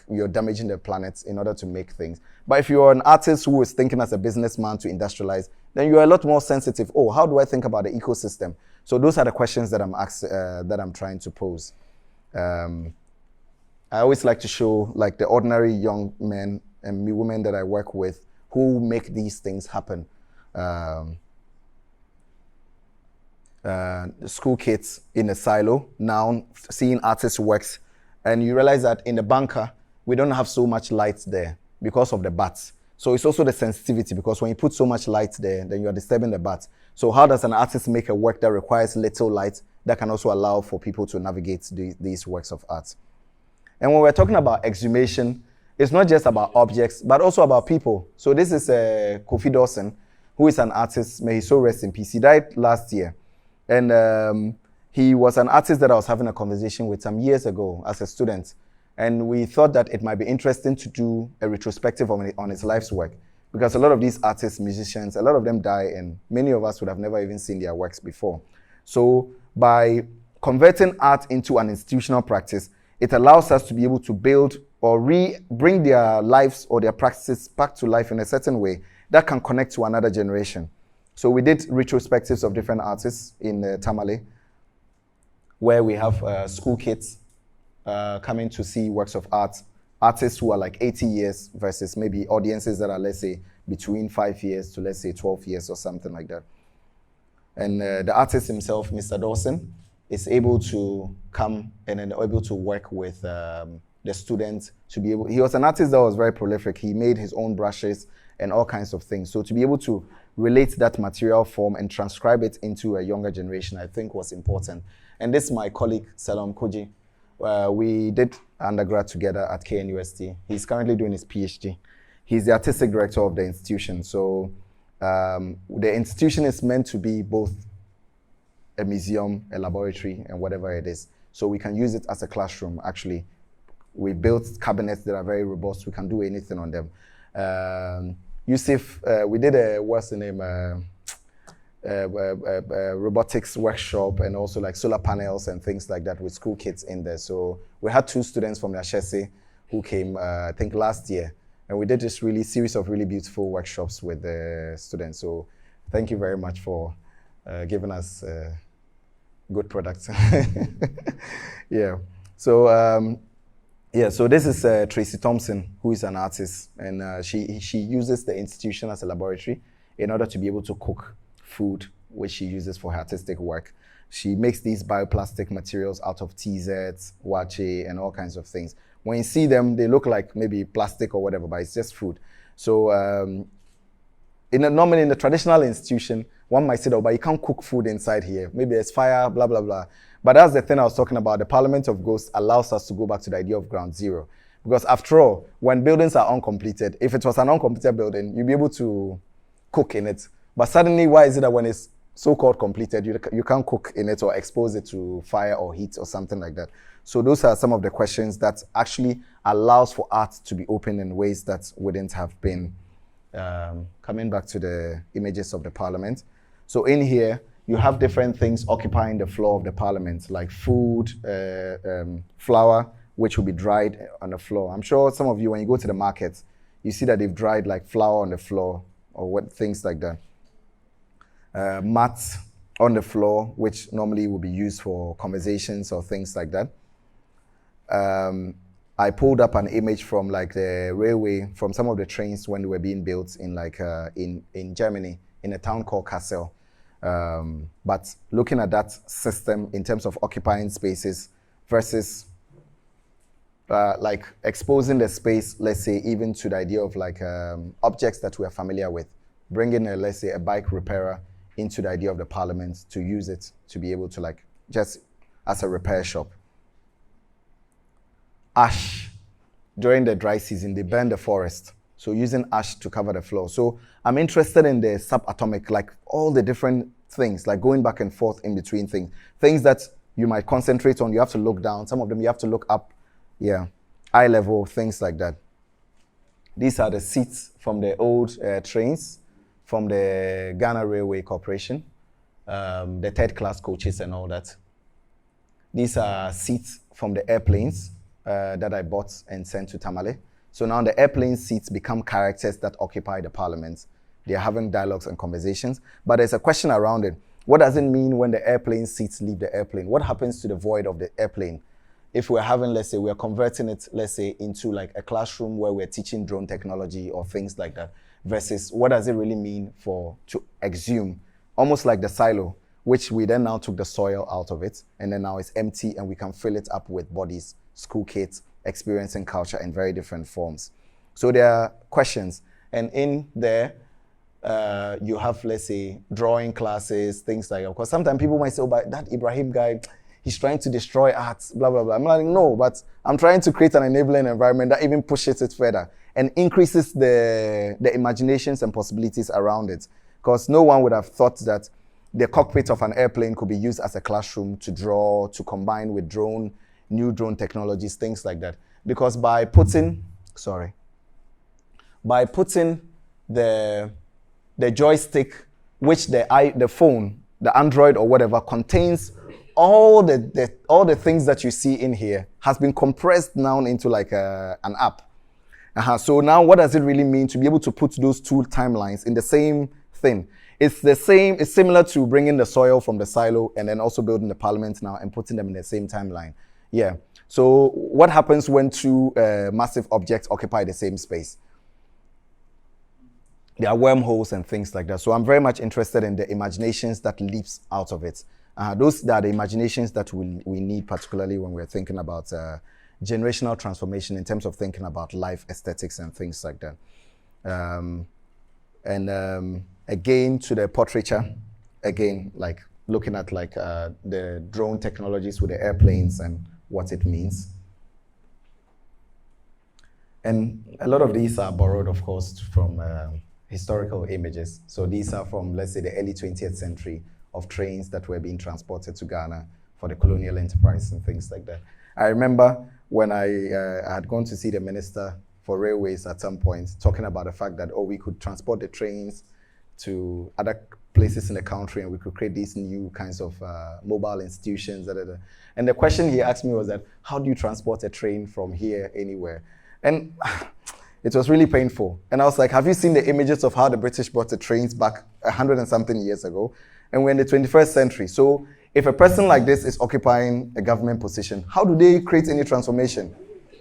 A: you're damaging the planet in order to make things. But if you're an artist who is thinking as a businessman to industrialize, then you're a lot more sensitive. Oh, how do I think about the ecosystem? So those are the questions that I'm trying to pose. I always like to show like the ordinary young men and women that I work with who make these things happen. School kids in a silo now seeing artists' works, and you realize that in the bunker we don't have so much light there because of the bats. So it's also the sensitivity, because when you put so much light there, then you are disturbing the bats. So how does an artist make a work that requires little light that can also allow for people to navigate these works of art? And when we're talking about exhumation, it's not just about objects, but also about people. So this is Kofi Dawson, who is an artist. May he so rest in peace. He died last year. And he was an artist that I was having a conversation with some years ago as a student. And we thought that it might be interesting to do a retrospective on his life's work. Because a lot of these artists, musicians, a lot of them die, and many of us would have never even seen their works before. So by converting art into an institutional practice, it allows us to be able to build or bring their lives or their practices back to life in a certain way that can connect to another generation. So we did retrospectives of different artists in Tamale, where we have school kids coming to see works of art, artists who are like 80 years versus maybe audiences that are, let's say, between 5 years to, let's say, 12 years or something like that. And the artist himself, Mr. Dawson, is able to come and then able to work with the students to be able, he was an artist that was very prolific. He made his own brushes and all kinds of things. So to be able to relate that material form and transcribe it into a younger generation, I think was important. And this is my colleague, Salom Koji. We did undergrad together at KNUST. He's currently doing his PhD. He's the artistic director of the institution. So the institution is meant to be both a museum, a laboratory, and whatever it is. So we can use it as a classroom, actually. We built cabinets that are very robust. We can do anything on them. Yusuf, we did what's the name? Robotics workshop, and also like solar panels and things like that with school kids in there. So we had 2 students from the Ashesi who came, I think last year, And we did this really series of really beautiful workshops with the students. So thank you very much for giving us good products. Yeah. So so this is Tracy Thompson, who is an artist, and she uses the institution as a laboratory in order to be able to cook food, which she uses for her artistic work. She makes these bioplastic materials out of TZs, wache, and all kinds of things. When you see them, they look like maybe plastic or whatever, but it's just food. So normally in the traditional institution, one might say, oh, but you can't cook food inside here. Maybe there's fire, blah, blah, blah. But that's the thing I was talking about. The Parliament of Ghosts allows us to go back to the idea of ground zero. Because after all, when buildings are uncompleted, if it was an uncompleted building, you'd be able to cook in it. But suddenly, why is it that when it's so-called completed, you can't cook in it or expose it to fire or heat or something like that? So those are some of the questions that actually allows for art to be open in ways that wouldn't have been. Coming back to the images of the Parliament. So in here, you have different things occupying the floor of the Parliament, like food, flour, which will be dried on the floor. I'm sure some of you, when you go to the market, you see that they've dried like flour on the floor or things like that. Mats on the floor, which normally will be used for conversations or things like that. I pulled up an image from like the railway, from some of the trains when they were being built in like in Germany, in a town called Kassel. But looking at that system in terms of occupying spaces versus like exposing the space, let's say, even to the idea of like objects that we are familiar with, bringing let's say a bike repairer into the idea of the Parliament to use it to be able to like just as a repair shop. Ash. During the dry season, they burn the forest. So using ash to cover the floor. So I'm interested in the subatomic, like all the different things, like going back and forth in between things. Things that you might concentrate on, you have to look down. Some of them you have to look up. Yeah, eye level, things like that. These are the seats from the old trains from the Ghana Railway Corporation, the third class coaches and all that. These are seats from the airplanes that I bought and sent to Tamale. So now the airplane seats become characters that occupy the Parliament. They're having dialogues and conversations, but there's a question around it. What does it mean when the airplane seats leave the airplane? What happens to the void of the airplane? If we're having, let's say, we're converting it, let's say, into like a classroom where we're teaching drone technology or things like that, versus what does it really mean to exhume, almost like the silo, which we then now took the soil out of it, and then now it's empty and we can fill it up with bodies, school kids, experiencing culture in very different forms. So there are questions. And in there, you have, let's say, drawing classes, things like that. Because sometimes people might say, oh, but that Ibrahim guy, he's trying to destroy art, blah, blah, blah. I'm like, no, but I'm trying to create an enabling environment that even pushes it further and increases the imaginations and possibilities around it. Because no one would have thought that the cockpit of an airplane could be used as a classroom to draw, to combine with new drone technologies, things like that. Because by putting the joystick, which the phone, the Android or whatever, contains all the things that you see in here, has been compressed now into like an app. So now what does it really mean to be able to put those two timelines in the same thing? It's similar to bringing the soil from the silo and then also building the Parliament now and putting them in the same timeline. Yeah. So what happens when two massive objects occupy the same space? There are wormholes and things like that. So I'm very much interested in the imaginations that leaps out of it. Those are the imaginations that we need, particularly when we're thinking about generational transformation in terms of thinking about life aesthetics and things like that. Again, to the portraiture, again, like looking at like the drone technologies with the airplanes and what it means. And a lot of these are borrowed, of course, from historical images. So these are from, let's say, the early 20th century of trains that were being transported to Ghana for the colonial enterprise and things like that. I remember when I had gone to see the Minister for Railways at some point, talking about the fact that, we could transport the trains to other places in the country and we could create these new kinds of mobile institutions. And the question he asked me was that, how do you transport a train from here anywhere? And It was really painful. And I was like, have you seen the images of how the British brought the trains back 100 and something years ago? And we're in the 21st century. So if a person like this is occupying a government position, how do they create any transformation?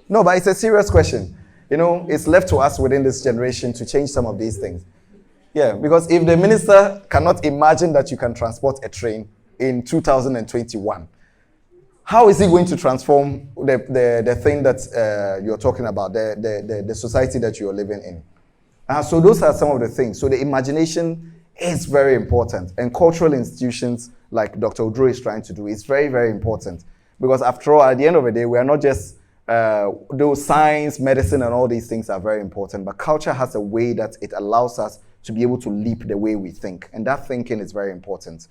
A: No, but it's a serious question. You know, it's left to us within this generation to change some of these things. Yeah, because if the minister cannot imagine that you can transport a train in 2021, how is he going to transform the thing that you're talking about, the society that you're living in? So those are some of the things. So the imagination is very important. And cultural institutions, like Dr. Odro is trying to do, is very, very important. Because after all, at the end of the day, we are not just, those science, medicine, and all these things are very important. But culture has a way that it allows us to be able to leap the way we think. And that thinking is very important.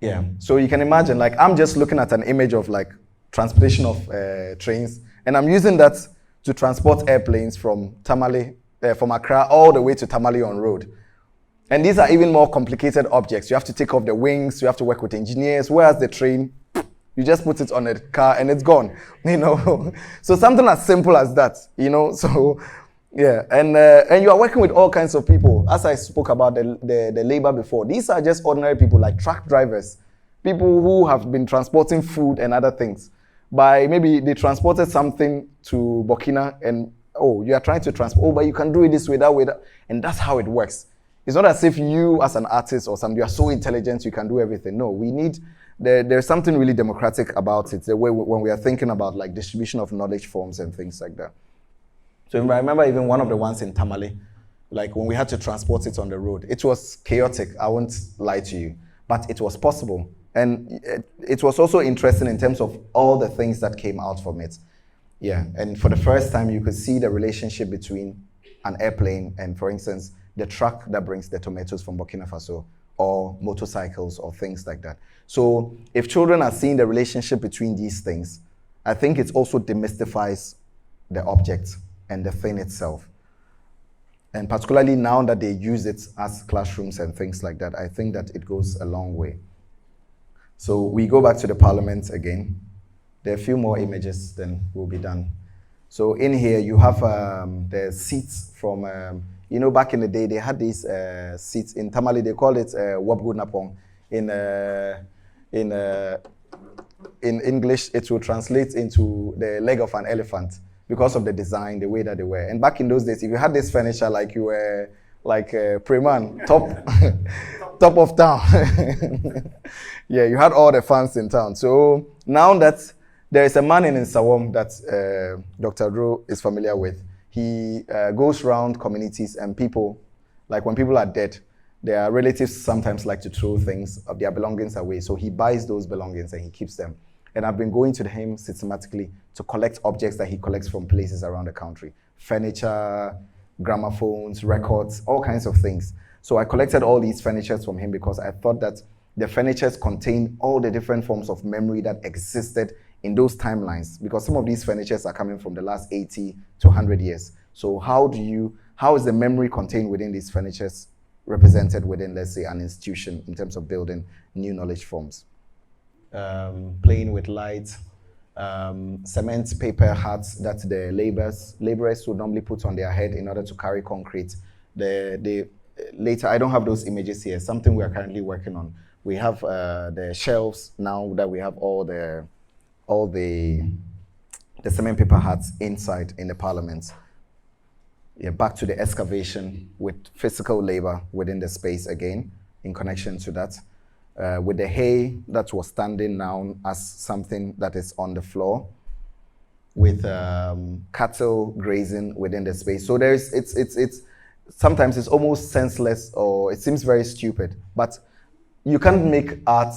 A: Yeah, so you can imagine, like, I'm just looking at an image of, like, transportation of trains, and I'm using that to transport airplanes from Tamale, from Accra all the way to Tamale on road. And these are even more complicated objects. You have to take off the wings, you have to work with engineers, whereas the train, you just put it on a car and it's gone, you know. So something as simple as that, you know, so... Yeah, and you are working with all kinds of people. As I spoke about the labor before, these are just ordinary people like truck drivers, people who have been transporting food and other things. Maybe they transported something to Burkina and, oh, you are trying to transport, oh, but you can do it this way, that way, that. And that's how it works. It's not as if you as an artist or something, you are so intelligent, you can do everything. No, we need, there's something really democratic about it, the way when we are thinking about like distribution of knowledge forms and things like that. So I remember even one of the ones in Tamale, like when we had to transport it on the road, it was chaotic, I won't lie to you, but it was possible. And it was also interesting in terms of all the things that came out from it. Yeah, and for the first time, you could see the relationship between an airplane and, for instance, the truck that brings the tomatoes from Burkina Faso, or motorcycles or things like that. So if children are seeing the relationship between these things, I think it also demystifies the object and the thing itself. And particularly now that they use it as classrooms and things like that, I think that it goes a long way. So we go back to the parliament again. There are a few more images, then we'll be done. So in here, you have the seats from, you know, back in the day, they had these seats in Tamale, they call it Wabgu Napong. In English, it will translate into the leg of an elephant, because of the design, the way that they were. And back in those days, if you had this furniture like you were like Preman, top of town. Yeah, you had all the fans in town. So now that there is a man in Nsawam that Dr. Drew is familiar with, he goes around communities and people, like when people are dead, their relatives sometimes like to throw things of their belongings away. So he buys those belongings and he keeps them. And I've been going to him systematically to collect objects that he collects from places around the country. Furniture, gramophones, records, all kinds of things. So I collected all these furnitures from him because I thought that the furnitures contained all the different forms of memory that existed in those timelines. Because some of these furnitures are coming from the last 80 to 100 years. So how is the memory contained within these furnitures represented within, let's say, an institution in terms of building new knowledge forms? Playing with light, cement paper hats that the laborers would normally put on their head in order to carry concrete. Later, I don't have those images here, something we are currently working on. We have the shelves now that we have all the cement paper hats inside in the parliament. Yeah, back to the excavation with physical labor within the space again, in connection to that. With the hay that was standing now as something that is on the floor, with cattle grazing within the space. So it's sometimes it's almost senseless or it seems very stupid, but you can't make art,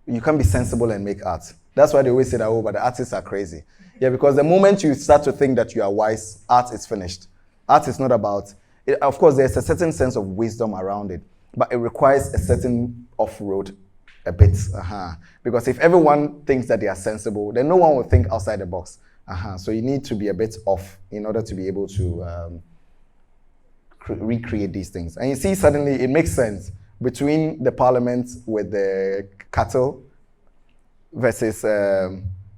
A: you can't be sensible and make art. That's why they always say that, oh, but the artists are crazy. Yeah, because the moment you start to think that you are wise, art is finished. Art is not about, of course, there's a certain sense of wisdom around it, but it requires a certain off-road a bit. Because if everyone thinks that they are sensible, then no one will think outside the box. So you need to be a bit off in order to be able to recreate these things. And you see, suddenly it makes sense between the parliament with the cattle versus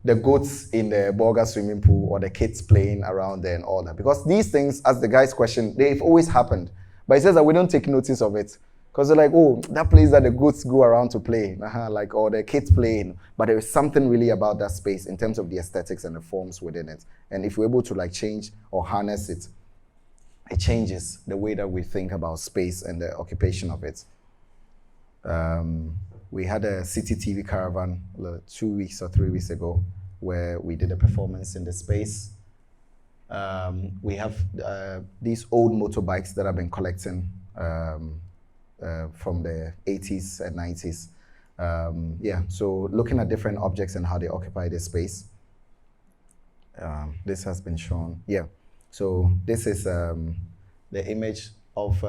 A: the goats in the Borga swimming pool or the kids playing around there and all that. Because these things, as the guy's question, they've always happened. But he says that we don't take notice of it. Because they're like, oh, that place that the goats go around to play, like, or the kids playing. But there is something really about that space in terms of the aesthetics and the forms within it. And if we're able to like change or harness it, it changes the way that we think about space and the occupation of it. We had a City TV caravan 2 weeks or 3 weeks ago where we did a performance in the space. We have these old motorbikes that I've been collecting from the 80s and 90s. Yeah, so looking at different objects and how they occupy the space. This has been shown. Yeah, so this is the image of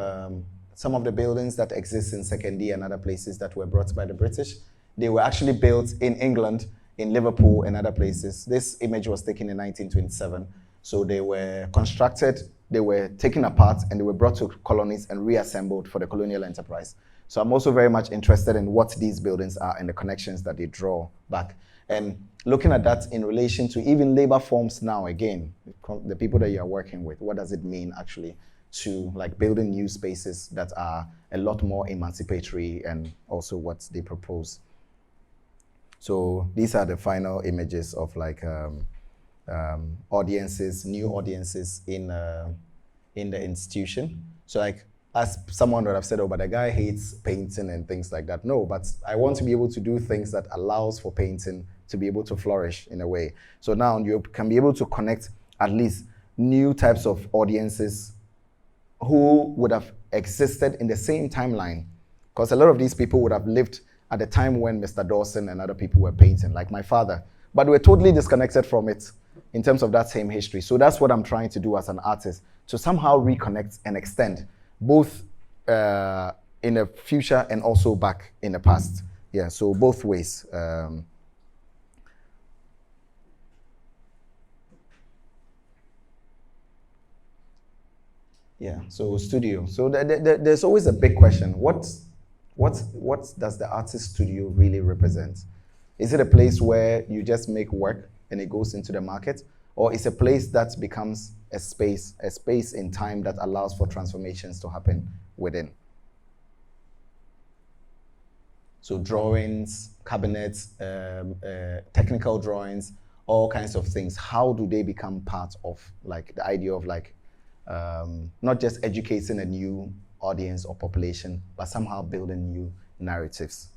A: some of the buildings that exist in Sekondi and other places that were brought by the British. They were actually built in England, in Liverpool and other places. This image was taken in 1927. So they were constructed, they were taken apart, and they were brought to colonies and reassembled for the colonial enterprise. So I'm also very much interested in what these buildings are and the connections that they draw back. And looking at that in relation to even labor forms now, again, the people that you're working with, what does it mean actually to like building new spaces that are a lot more emancipatory and also what they propose. So these are the final images of like audiences, new audiences in the institution. So like, as someone would have said, oh, but the guy hates painting and things like that. No, but I want to be able to do things that allows for painting to be able to flourish in a way. So now you can be able to connect at least new types of audiences who would have existed in the same timeline. Because a lot of these people would have lived at the time when Mr. Dawson and other people were painting, like my father. But we're totally disconnected from it in terms of that same history. So that's what I'm trying to do as an artist, to somehow reconnect and extend, both in the future and also back in the past. Yeah, so both ways. Yeah, so studio. So there's always a big question. What does the artist studio really represent? Is it a place where you just make work and it goes into the market? Or is a place that becomes a space in time that allows for transformations to happen within? So drawings, cabinets, technical drawings, all kinds of things. How do they become part of like the idea of like, not just educating a new audience or population, but somehow building new narratives.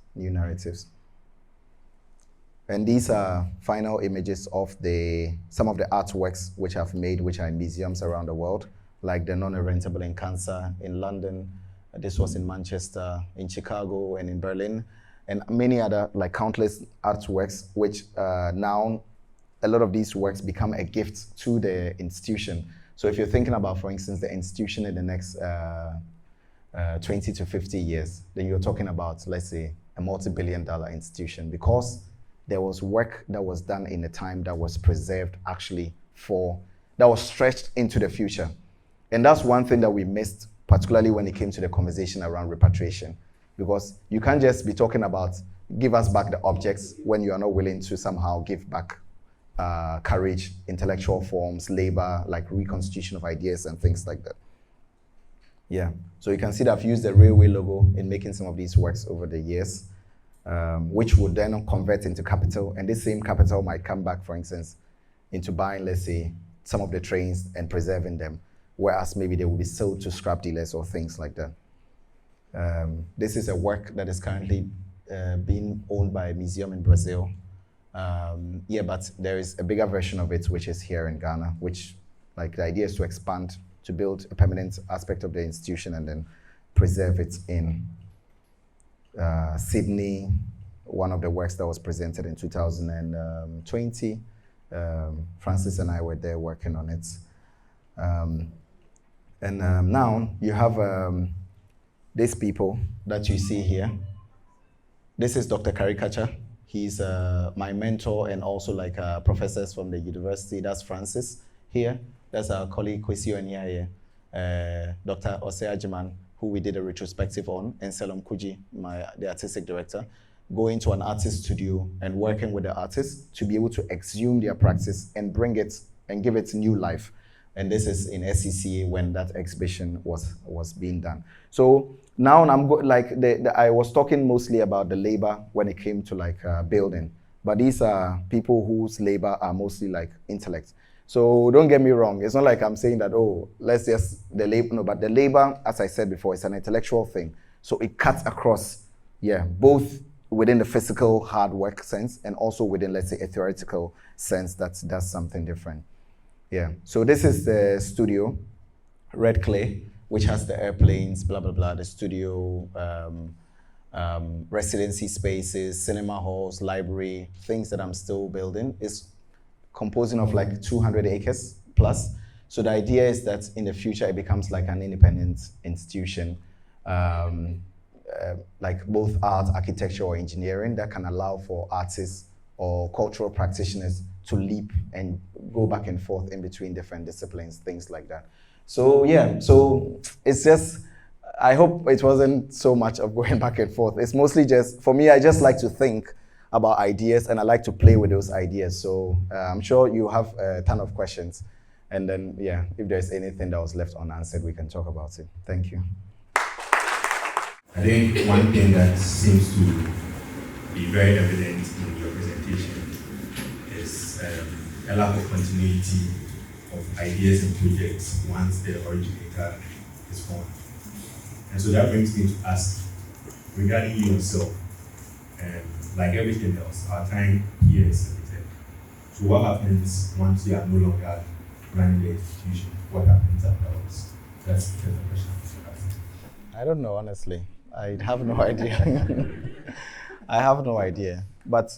A: And these are final images of some of the artworks which I've made, which are in museums around the world, like the non-rentable in Cancer in London. This was in Manchester, in Chicago, and in Berlin, and many other, like countless artworks, which now a lot of these works become a gift to the institution. So if you're thinking about, for instance, the institution in the next 20 to 50 years, then you're talking about, let's say, a multi-billion-dollar institution, because there was work that was done in a time that was preserved actually that was stretched into the future. And that's one thing that we missed, particularly when it came to the conversation around repatriation, because you can't just be talking about give us back the objects when you are not willing to somehow give back courage, intellectual forms, labor, like reconstitution of ideas and things like that. Yeah, so you can see that I've used the railway logo in making some of these works over the years, which would then convert into capital. And this same capital might come back, for instance, into buying, let's say, some of the trains and preserving them, whereas maybe they will be sold to scrap dealers or things like that. This is a work that is currently being owned by a museum in Brazil. Yeah, but there is a bigger version of it, which is here in Ghana, which, like, the idea is to expand, to build a permanent aspect of the institution and then preserve it in Sydney. One of the works that was presented in 2020. Francis and I were there working on it. Now you have these people that you see here. This is Dr. Caricature. He's my mentor and also like professors from the university. That's Francis here. That's our colleague Kwesi Oniaye, Dr. Ose Ajiman, who we did a retrospective on, and Selom Kuji, the artistic director. going to an artist studio and working with the artist to be able to exhume their practice and bring it and give it new life. And this is in SCCA when that exhibition was being done. So now I was talking mostly about the labor when it came to like building, but these are people whose labor are mostly like intellect. So don't get me wrong. It's not like I'm saying that, oh, let's just the labor. No, but the labor, as I said before, is an intellectual thing. So it cuts across, both within the physical hard work sense and also within, let's say, a theoretical sense that does something different. Yeah. So this is the studio, red clay, which has the airplanes, blah, blah, blah, the studio, residency spaces, cinema halls, library, things that I'm still building. Is composing of like 200 acres plus. So the idea is that in the future, it becomes like an independent institution, like both art, architecture, or engineering that can allow for artists or cultural practitioners to leap and go back and forth in between different disciplines, things like that. So so it's just, I hope it wasn't so much of going back and forth. It's mostly just, for me, I just like to think about ideas and I like to play with those ideas. So I'm sure you have a ton of questions. And then, if there's anything that was left unanswered, we can talk about it. Thank you.
C: I think one thing that seems to be very evident in your presentation is a lack of continuity of ideas and projects once the originator is born. And so that brings me to ask, regarding you yourself, like everything else, our time here is limited. So what happens once you are no longer running the institution? What happens afterwards? That's the question.
A: I don't know, honestly. I have no idea. I have no idea. But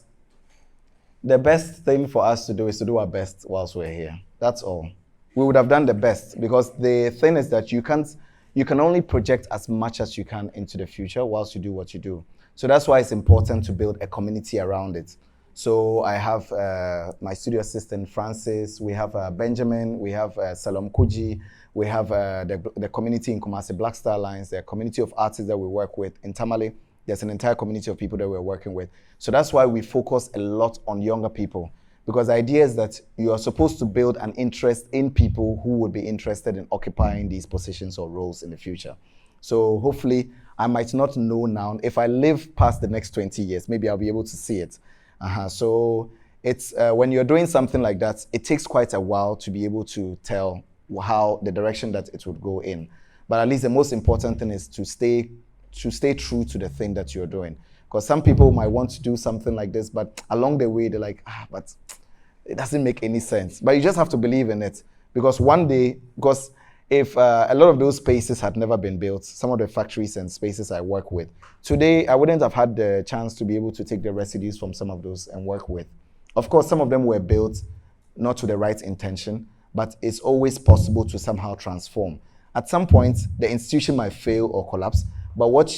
A: the best thing for us to do is to do our best whilst we're here. That's all. We would have done the best, because the thing is that you can only project as much as you can into the future whilst you do what you do. So that's why it's important to build a community around it. So I have my studio assistant, Francis. We have Benjamin. We have Salom Kuji. We have the community in Kumasi, Black Star Alliance, the community of artists that we work with. In Tamale, there's an entire community of people that we're working with. So that's why we focus a lot on younger people, because the idea is that you are supposed to build an interest in people who would be interested in occupying these positions or roles in the future. So hopefully, I might not know now. If I live past the next 20 years, maybe I'll be able to see it. So it's when you're doing something like that, it takes quite a while to be able to tell how the direction that it would go in. But at least the most important thing is to stay true to the thing that you're doing. Because some people might want to do something like this, but along the way, they're like, but it doesn't make any sense. But you just have to believe in it. Because one day, because if a lot of those spaces had never been built, some of the factories and spaces I work with, today I wouldn't have had the chance to be able to take the residues from some of those and work with. Of course, some of them were built not to the right intention, but it's always possible to somehow transform. At some point, the institution might fail or collapse, but what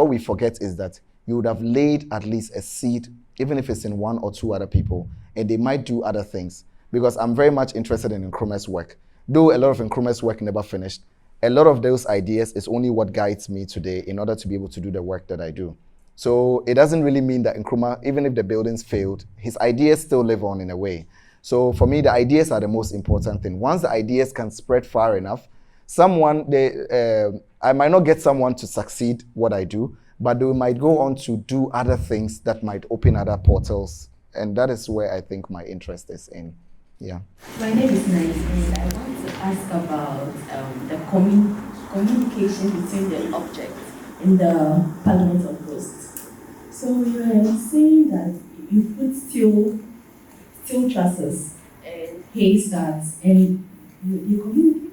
A: we forget is that you would have laid at least a seed, even if it's in one or two other people, and they might do other things. Because I'm very much interested in Nkrumah's work. Though a lot of Nkrumah's work never finished, a lot of those ideas is only what guides me today in order to be able to do the work that I do. So it doesn't really mean that Nkrumah, even if the buildings failed, his ideas still live on in a way. So for me, the ideas are the most important thing. Once the ideas can spread far enough, I might not get someone to succeed what I do, but they might go on to do other things that might open other portals. And that is where I think my interest is in. Yeah.
D: My name is Nai, and I want to ask about the communication between the objects in the Parliament of Ghosts. So you are saying that you put steel trusses and haystacks, and you communicate.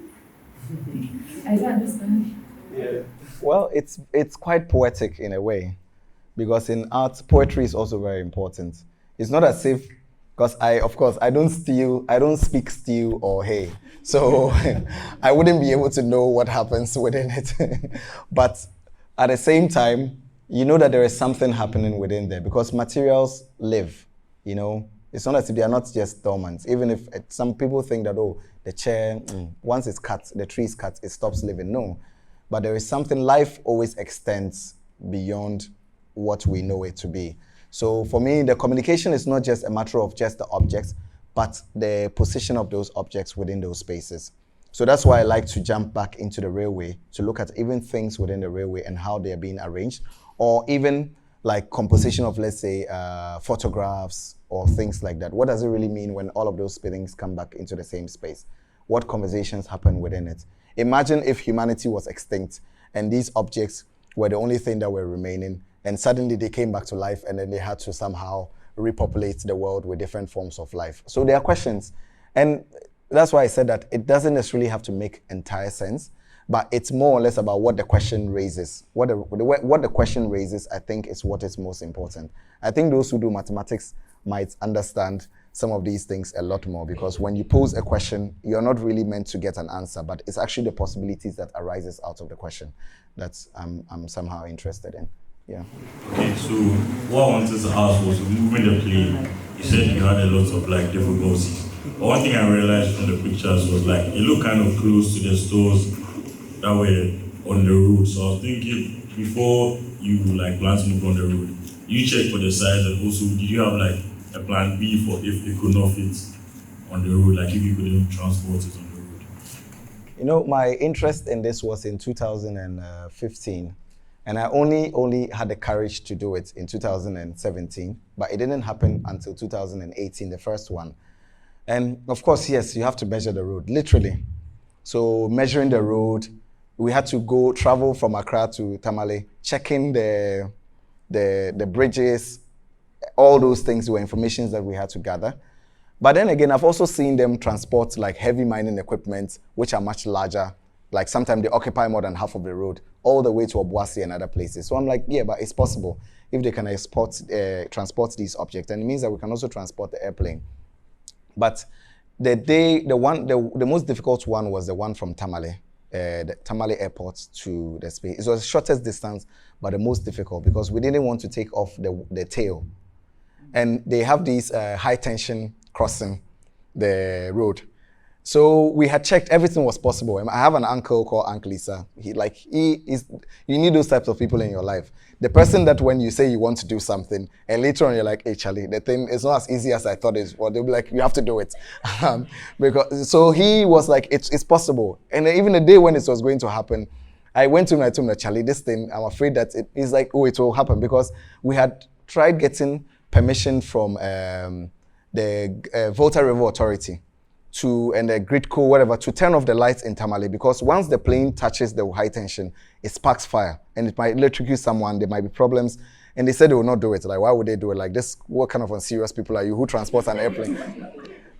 D: I don't understand.
A: Yeah. Well, it's quite poetic in a way, because in art, poetry is also very important. It's not as if, because I don't speak steel or hay, so I wouldn't be able to know what happens within it. But at the same time, you know that there is something happening within there, because materials live, you know. It's not as if they are not just dormant. Even if some people think that, the chair, once it's cut, the tree is cut, it stops living. No. But there is something, life always extends beyond what we know it to be. So for me, the communication is not just a matter of just the objects, but the position of those objects within those spaces. So that's why I like to jump back into the railway to look at even things within the railway and how they're being arranged, or even like composition of, let's say, photographs or things like that. What does it really mean when all of those things come back into the same space? What conversations happen within it? Imagine if humanity was extinct and these objects were the only thing that were remaining, and suddenly they came back to life, and then they had to somehow repopulate the world with different forms of life. So there are questions. And that's why I said that it doesn't necessarily have to make entire sense, but it's more or less about what the question raises. What the question raises, I think, is what is most important. I think those who do mathematics might understand some of these things a lot more, because when you pose a question, you're not really meant to get an answer, but it's actually the possibilities that arises out of the question that I'm somehow interested in. Yeah.
E: Okay, so what I wanted to ask was, moving the plane, you said you had a lot of like difficulties. But one thing I realized from the pictures was like it looked kind of close to the stores that were on the road. So I was thinking, before you like plan to move on the road, you check for the size, and also did you have like a plan B for if it could not fit on the road, like if you couldn't transport it on the road?
A: You know, my interest in this was in 2015. And I only had the courage to do it in 2017, but it didn't happen until 2018, the first one. And of course, yes, you have to measure the road, literally. So measuring the road, we had to travel from Accra to Tamale, checking the bridges, all those things were information that we had to gather. But then again, I've also seen them transport like heavy mining equipment, which are much larger. Like sometimes they occupy more than half of the road, all the way to Obuasi and other places. So I'm like, yeah, but it's possible if they can transport these objects. And it means that we can also transport the airplane. But the most difficult one was the one from Tamale, the Tamale airport to the space. It was the shortest distance, but the most difficult, because we didn't want to take off the tail. And they have these high tension crossing the road. So we had checked, everything was possible. I have an uncle called Uncle Lisa. You need those types of people in your life. The person that when you say you want to do something, and later on you're like, hey Charlie, the thing is not as easy as I thought it was. Well, they'll be like, you have to do it. So he was like, it's possible. And even the day when it was going to happen, I went to him and I told him, Charlie, this thing, I'm afraid that it is like, oh, it will happen, because we had tried getting permission from the Volta River Authority and the Gridco, whatever, to turn off the lights in Tamale, because once the plane touches the high tension, it sparks fire and it might electrocute someone. There might be problems. And they said they will not do it. Like, why would they do it? Like, this, what kind of unserious people are you who transport an airplane?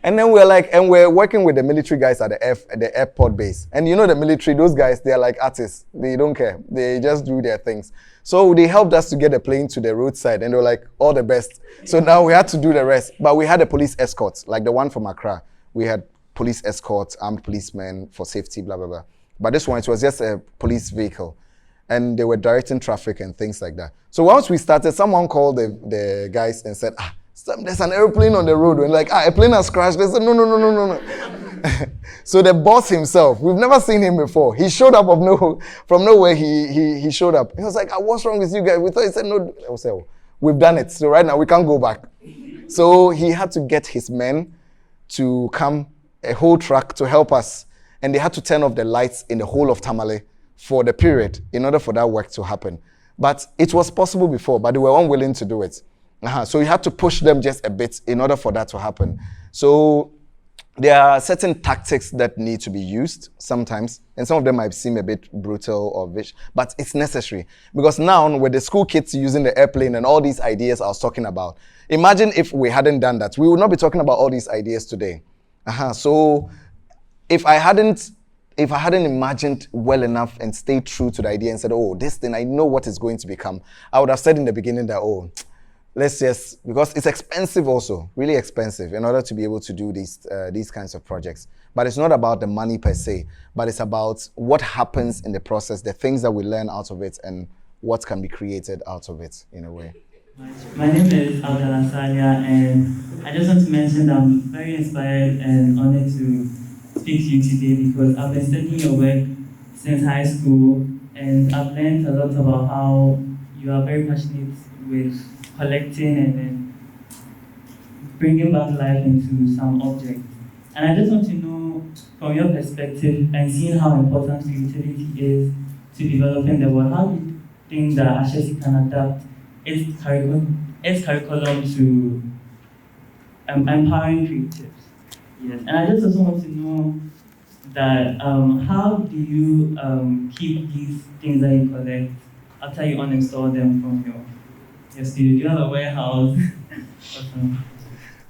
A: And then we're working with the military guys at the airport base. And you know the military, those guys, they're like artists. They don't care. They just do their things. So they helped us to get the plane to the roadside, and they were like, all the best. So now we had to do the rest. But we had a police escort, like the one from Accra. We had police escorts, armed policemen for safety, blah, blah, blah. But this one, it was just a police vehicle. And they were directing traffic and things like that. So once we started, someone called the guys and said, there's an airplane on the road. And like, a plane has crashed. They said, no. So the boss himself, we've never seen him before. He showed up from nowhere. He showed up. He was like, what's wrong with you guys? We thought, he said, no. I was like, we've done it. So right now we can't go back. So he had to get his men to come, a whole truck to help us. And they had to turn off the lights in the whole of Tamale for the period in order for that work to happen. But it was possible before, but they were unwilling to do it. So you had to push them just a bit in order for that to happen. So there are certain tactics that need to be used sometimes, and some of them might seem a bit brutal or vicious, but it's necessary. Because now with the school kids using the airplane and all these ideas I was talking about, imagine if we hadn't done that. We would not be talking about all these ideas today. So if I hadn't imagined well enough and stayed true to the idea and said, oh, this thing, I know what it's going to become, I would have said in the beginning that, oh, let's just, because it's expensive also, really expensive in order to be able to do these kinds of projects. But it's not about the money per se, but it's about what happens in the process, the things that we learn out of it, and what can be created out of it in a way.
F: My name is Abdallah Salia, and I just want to mention that I'm very inspired and honored to speak to you today, because I've been studying your work since high school, and I've learned a lot about how you are very very passionate with collecting and then bringing back life into some objects. And I just want to know, from your perspective and seeing how important creativity is to developing the world, how do you think that Ashesi can adapt its curriculum to empowering creatives? Yes, and I just also want to know that how do you keep these things that you collect after you uninstall them from your studio? Do you have a warehouse?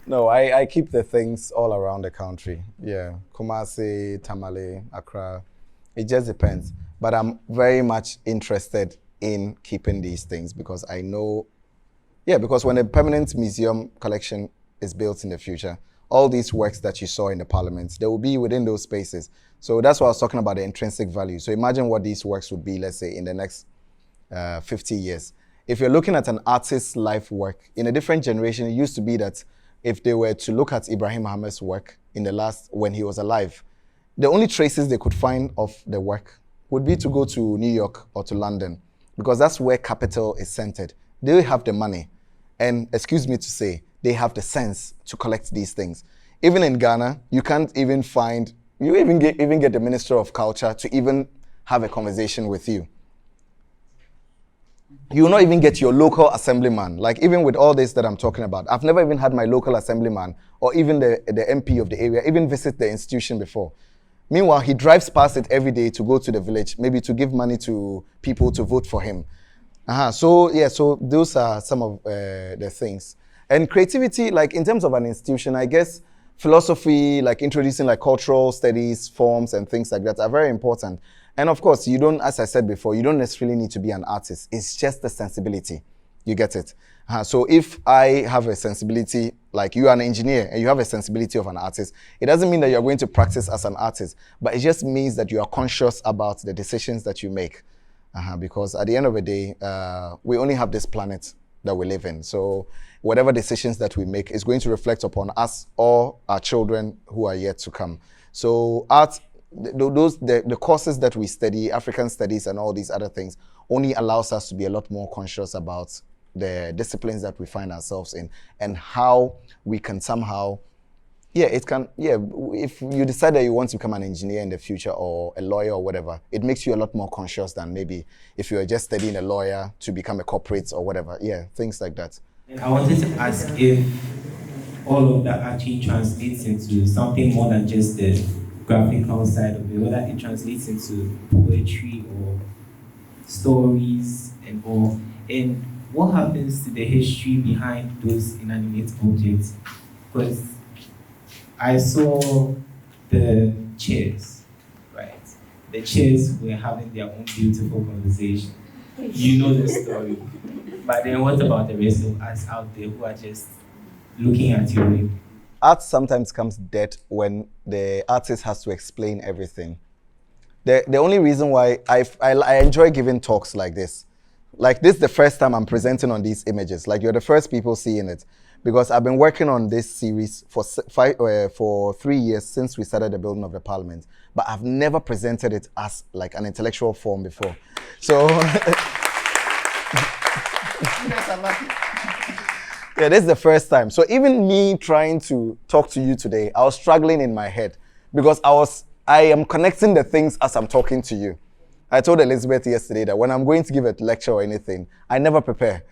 A: No, I keep the things all around the country. Yeah, Kumasi, Tamale, Accra. It just depends. But I'm very much interested in keeping these things because I know, because when a permanent museum collection is built in the future, all these works that you saw in the parliament, they will be within those spaces. So that's why I was talking about the intrinsic value. So imagine what these works would be, let's say, in the next 50 years. If you're looking at an artist's life work, in a different generation, it used to be that if they were to look at Ibrahim Mahama's work when he was alive, the only traces they could find of the work would be to go to New York or to London, because that's where capital is centered. They have the money, and excuse me to say, they have the sense to collect these things. Even in Ghana, you can't even find, you even get the Minister of Culture to even have a conversation with you. You will not even get your local assemblyman. Like, even with all this that I'm talking about, I've never even had my local assemblyman or even the MP of the area even visit the institution before. Meanwhile, he drives past it every day to go to the village, maybe to give money to people to vote for him. So those are some of the things. And creativity, like in terms of an institution, I guess philosophy, like introducing like cultural studies, forms and things like that are very important. And of course, you don't, as I said before, you don't necessarily need to be an artist. It's just the sensibility. You get it? So if I have a sensibility, like you are an engineer and you have a sensibility of an artist, it doesn't mean that you're going to practice as an artist, but it just means that you are conscious about the decisions that you make. Because at the end of the day, we only have this planet that we live in. So whatever decisions that we make is going to reflect upon us or our children who are yet to come. So art, the courses that we study, African studies and all these other things, only allows us to be a lot more conscious about the disciplines that we find ourselves in and how we can somehow, if you decide that you want to become an engineer in the future or a lawyer or whatever, it makes you a lot more conscious than maybe if you are just studying a lawyer to become a corporate or whatever. Yeah, things like that.
G: I wanted to ask if all of that actually translates into something more than just the graphical side of it, whether it translates into poetry or stories and all. And what happens to the history behind those inanimate objects? Because I saw the chairs, right? The chairs were having their own beautiful conversation. You know the story. But then what about the rest of us out there who are just looking at your work?
A: Art sometimes comes dead when the artist has to explain everything. The only reason why I enjoy giving talks like this is the first time I'm presenting on these images. Like, you're the first people seeing it, because I've been working on this series for 3 years since we started the building of the parliament, but I've never presented it as like an intellectual form before. So yeah, this is the first time. So even me trying to talk to you today, I was struggling in my head because I am connecting the things as I'm talking to you. I told Elizabeth yesterday that when I'm going to give a lecture or anything, I never prepare.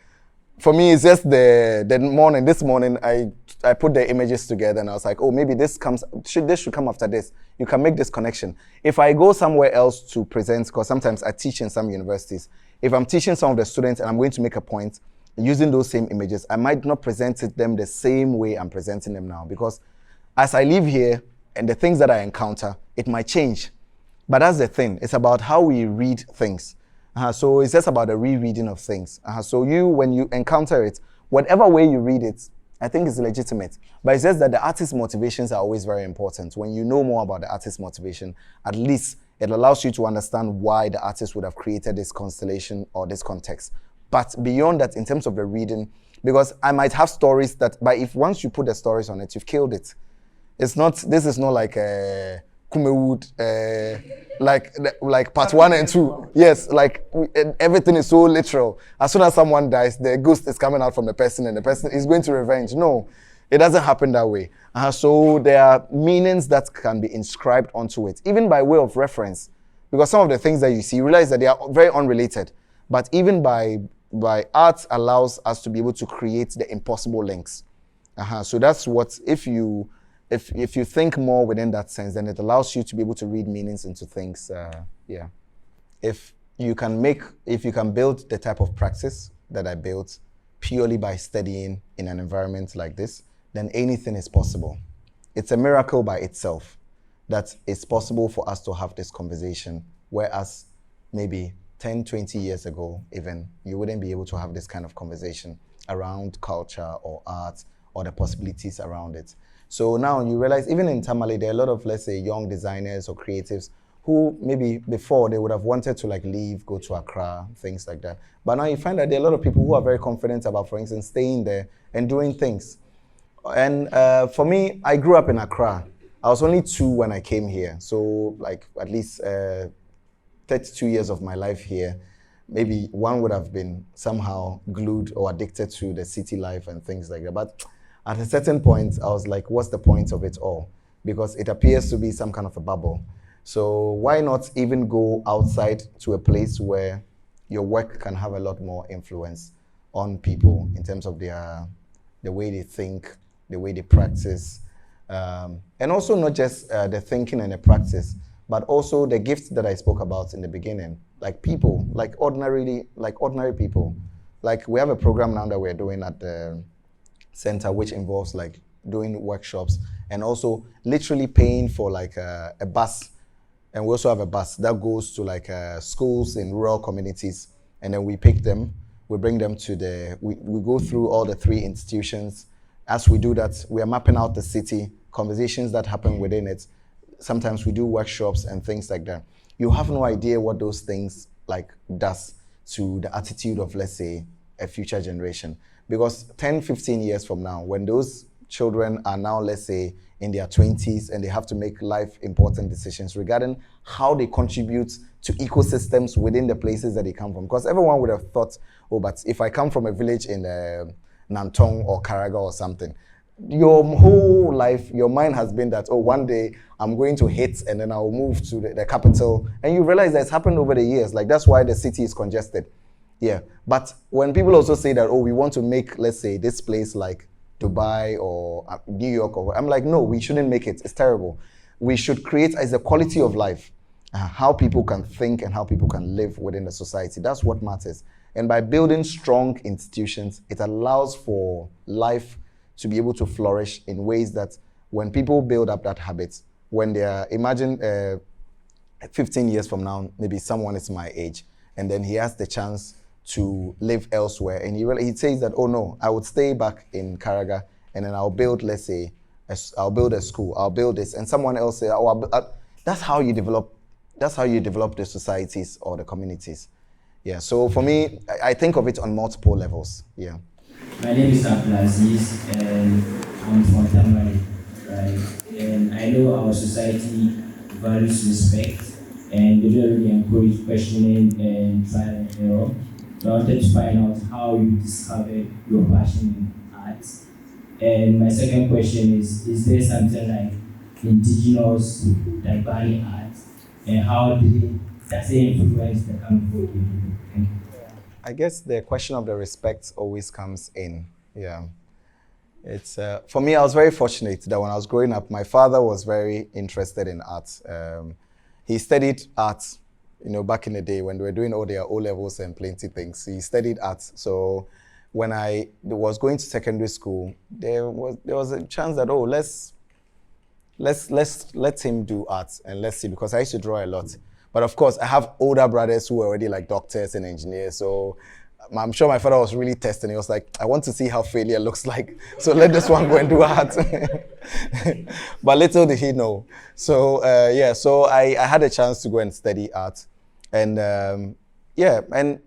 A: For me, it's just this morning, I put the images together and I was like, oh, maybe this should come after this. You can make this connection. If I go somewhere else to present, because sometimes I teach in some universities, if I'm teaching some of the students and I'm going to make a point, using those same images, I might not present them the same way I'm presenting them now, because as I live here and the things that I encounter, it might change. But that's the thing. It's about how we read things. So it's just about the rereading of things. So when you encounter it, whatever way you read it, I think it's legitimate. But it's just that the artist's motivations are always very important. When you know more about the artist's motivation, at least it allows you to understand why the artist would have created this constellation or this context. But beyond that, in terms of the reading, because I might have stories that, but if once you put the stories on it, you've killed it. This is not like a Kumewood, like part 1 and 2. Yes, like everything is so literal. As soon as someone dies, the ghost is coming out from the person and the person is going to revenge. No, it doesn't happen that way. So there are meanings that can be inscribed onto it, even by way of reference. Because some of the things that you see, you realize that they are very unrelated. But even by art allows us to be able to create the impossible links. So that's what, if you think more within that sense, then it allows you to be able to read meanings into things. If you can build the type of practice that I built purely by studying in an environment like this, then anything is possible. It's a miracle by itself that it's possible for us to have this conversation, whereas maybe 10, 20 years ago, even, you wouldn't be able to have this kind of conversation around culture or art or the possibilities around it. So now you realize, even in Tamale, there are a lot of, let's say, young designers or creatives who maybe before they would have wanted to leave, go to Accra, things like that. But now you find that there are a lot of people who are very confident about, for instance, staying there and doing things. And for me, I grew up in Accra. I was only 2 when I came here. So at least 32 years of my life here, maybe one would have been somehow glued or addicted to the city life and things like that. But at a certain point, I was like, what's the point of it all? Because it appears to be some kind of a bubble. So why not even go outside to a place where your work can have a lot more influence on people in terms of the way they think, the way they practice, and also not just the thinking and the practice, but also the gifts that I spoke about in the beginning, like people, like ordinary people. Like we have a program now that we're doing at the center, which involves doing workshops and also literally paying for a bus. And we also have a bus that goes to schools in rural communities, and then we pick them, we bring them to we go through all the 3 institutions. As we do that, we are mapping out the city, conversations that happen within it. Sometimes we do workshops and things like that. You have no idea what those things does to the attitude of, let's say, a future generation. Because 10, 15 years from now, when those children are now, let's say, in their 20s and they have to make life important decisions regarding how they contribute to ecosystems within the places that they come from. Because everyone would have thought, oh, but if I come from a village in Nantong or Karaga or something, your whole life, your mind has been that, oh, one day I'm going to hit and then I'll move to the capital. And you realize that it's happened over the years. That's why the city is congested. Yeah. But when people also say that, oh, we want to make, let's say, this place like Dubai or New York, I'm like, no, we shouldn't make it. It's terrible. We should create as a quality of life, how people can think and how people can live within the society. That's what matters. And by building strong institutions, it allows for life to be able to flourish in ways that when people build up that habit, when they are, imagine 15 years from now, maybe someone is my age, and then he has the chance to live elsewhere, and he says that, oh no, I would stay back in Karaga, and then I'll build, let's say, I'll build a school, I'll build this, and someone else say, oh, that's how you develop the societies or the communities. Yeah, so for me, I think of it on multiple levels, yeah.
H: My name is Abdulaziz, and I'm from Tamale, right? And I know our society values respect, and they don't really encourage questioning and trial and error. So I wanted to find out how you discovered your passion in art. And my second question is there something like indigenous Dagbani art, and how does it influence the Kampo people? Thank you.
A: I guess the question of the respect always comes in. Yeah, it's for me. I was very fortunate that when I was growing up, my father was very interested in art. He studied art, back in the day when they were doing all their O levels and plenty things. He studied art. So when I was going to secondary school, there was a chance that let's let him do art and let's see, because I used to draw a lot. But of course, I have older brothers who are already like doctors and engineers. So I'm sure my father was really testing. He was like, I want to see how failure looks like. So let this one go and do art. But little did he know. So so I had a chance to go and study art. And and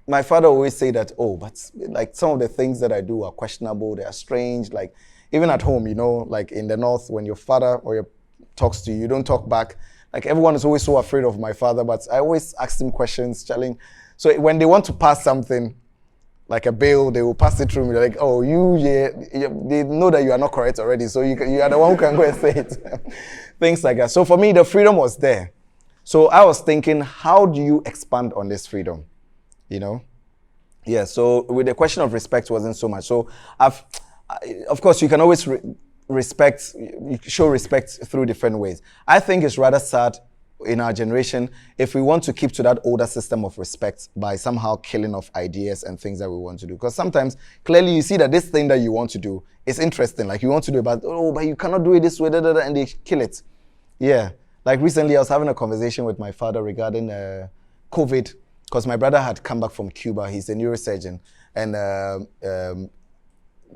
A: my father always say that, oh, but like some of the things that I do are questionable. They are strange. Like even at home, like in the North, when your father or your talks to you, you don't talk back. Like everyone is always so afraid of my father, but I always ask him questions, challenge. So when they want to pass something, like a bill, they will pass it through me. They're like, oh, they know that you are not correct already, so you are the one who can go and say it. Things like that. So for me, the freedom was there. So I was thinking, how do you expand on this freedom? You know? Yeah, so with the question of respect wasn't so much. So of course, you can always show respect through different ways. I think it's rather sad in our generation if we want to keep to that older system of respect by somehow killing off ideas and things that we want to do. Because sometimes, clearly you see that this thing that you want to do is interesting. Like you want to do it, but you cannot do it this way, and they kill it. Yeah. Like recently I was having a conversation with my father regarding COVID, because my brother had come back from Cuba. He's a neurosurgeon. And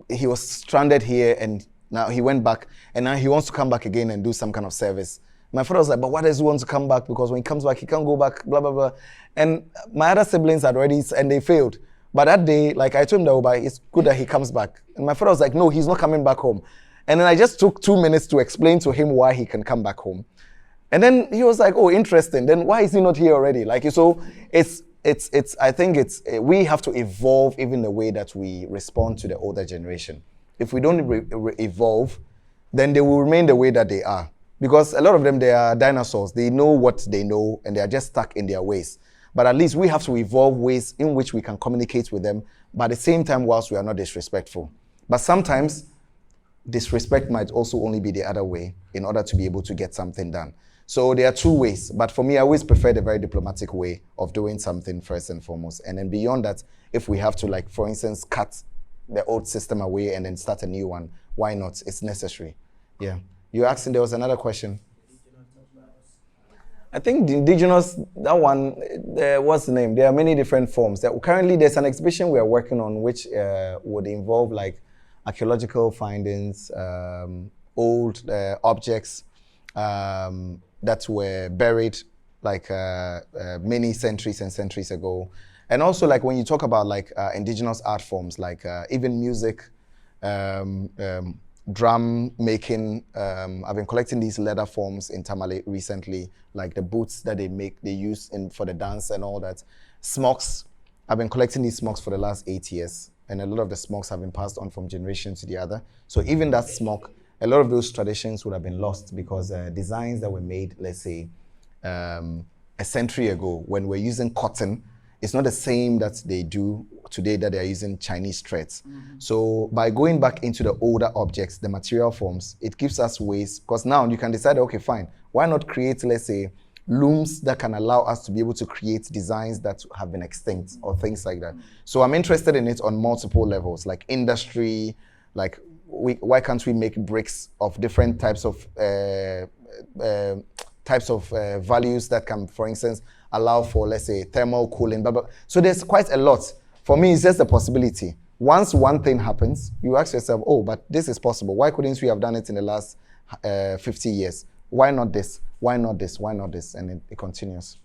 A: he was stranded here, and now he went back, and now he wants to come back again and do some kind of service. My father was like, but why does he want to come back? Because when he comes back, he can't go back, blah, blah, blah. And my other siblings had already, and they failed. But that day, like I told him that it's good that he comes back. And my father was like, no, he's not coming back home. And then I just took 2 minutes to explain to him why he can come back home. And then he was like, oh, interesting. Then why is he not here already? Like, so I think we have to evolve even the way that we respond to the older generation. If we don't evolve, then they will remain the way that they are. Because a lot of them, they are dinosaurs. They know what they know, and they are just stuck in their ways. But at least we have to evolve ways in which we can communicate with them, but at the same time, whilst we are not disrespectful. But sometimes, disrespect might also only be the other way in order to be able to get something done. So there are two ways. But for me, I always prefer the very diplomatic way of doing something first and foremost. And then beyond that, if we have to, like, for instance, cut the old system away and then start a new one, why not? It's necessary. Yeah. You asked, there was another question. I think the indigenous, that one, what's the name? There are many different forms. Currently, there's an exhibition we are working on which would involve like archaeological findings, old objects that were buried like many centuries and centuries ago. And also like when you talk about like indigenous art forms, like even music, drum making. I've been collecting these leather forms in Tamale recently, like the boots that they use for the dance and all that. Smokes, I've been collecting these smokes for the last 8 years, and a lot of the smokes have been passed on from generation to the other. So even that smoke, a lot of those traditions would have been lost because designs that were made, let's say, a century ago when we're using cotton, it's not the same that they do today that they are using Chinese threads. Mm-hmm. So by going back into the older objects, the material forms, it gives us ways, because now you can decide, okay, fine, why not create, let's say, looms that can allow us to be able to create designs that have been extinct or things like that. So I'm interested in it on multiple levels, like industry, like why can't we make bricks of different types of values that can, for instance, allow for, let's say, thermal cooling, blah, blah. So there's quite a lot. For me, it's just a possibility. Once one thing happens, you ask yourself, oh, but this is possible. Why couldn't we have done it in the last 50 years? Why not this? Why not this? Why not this? And it continues.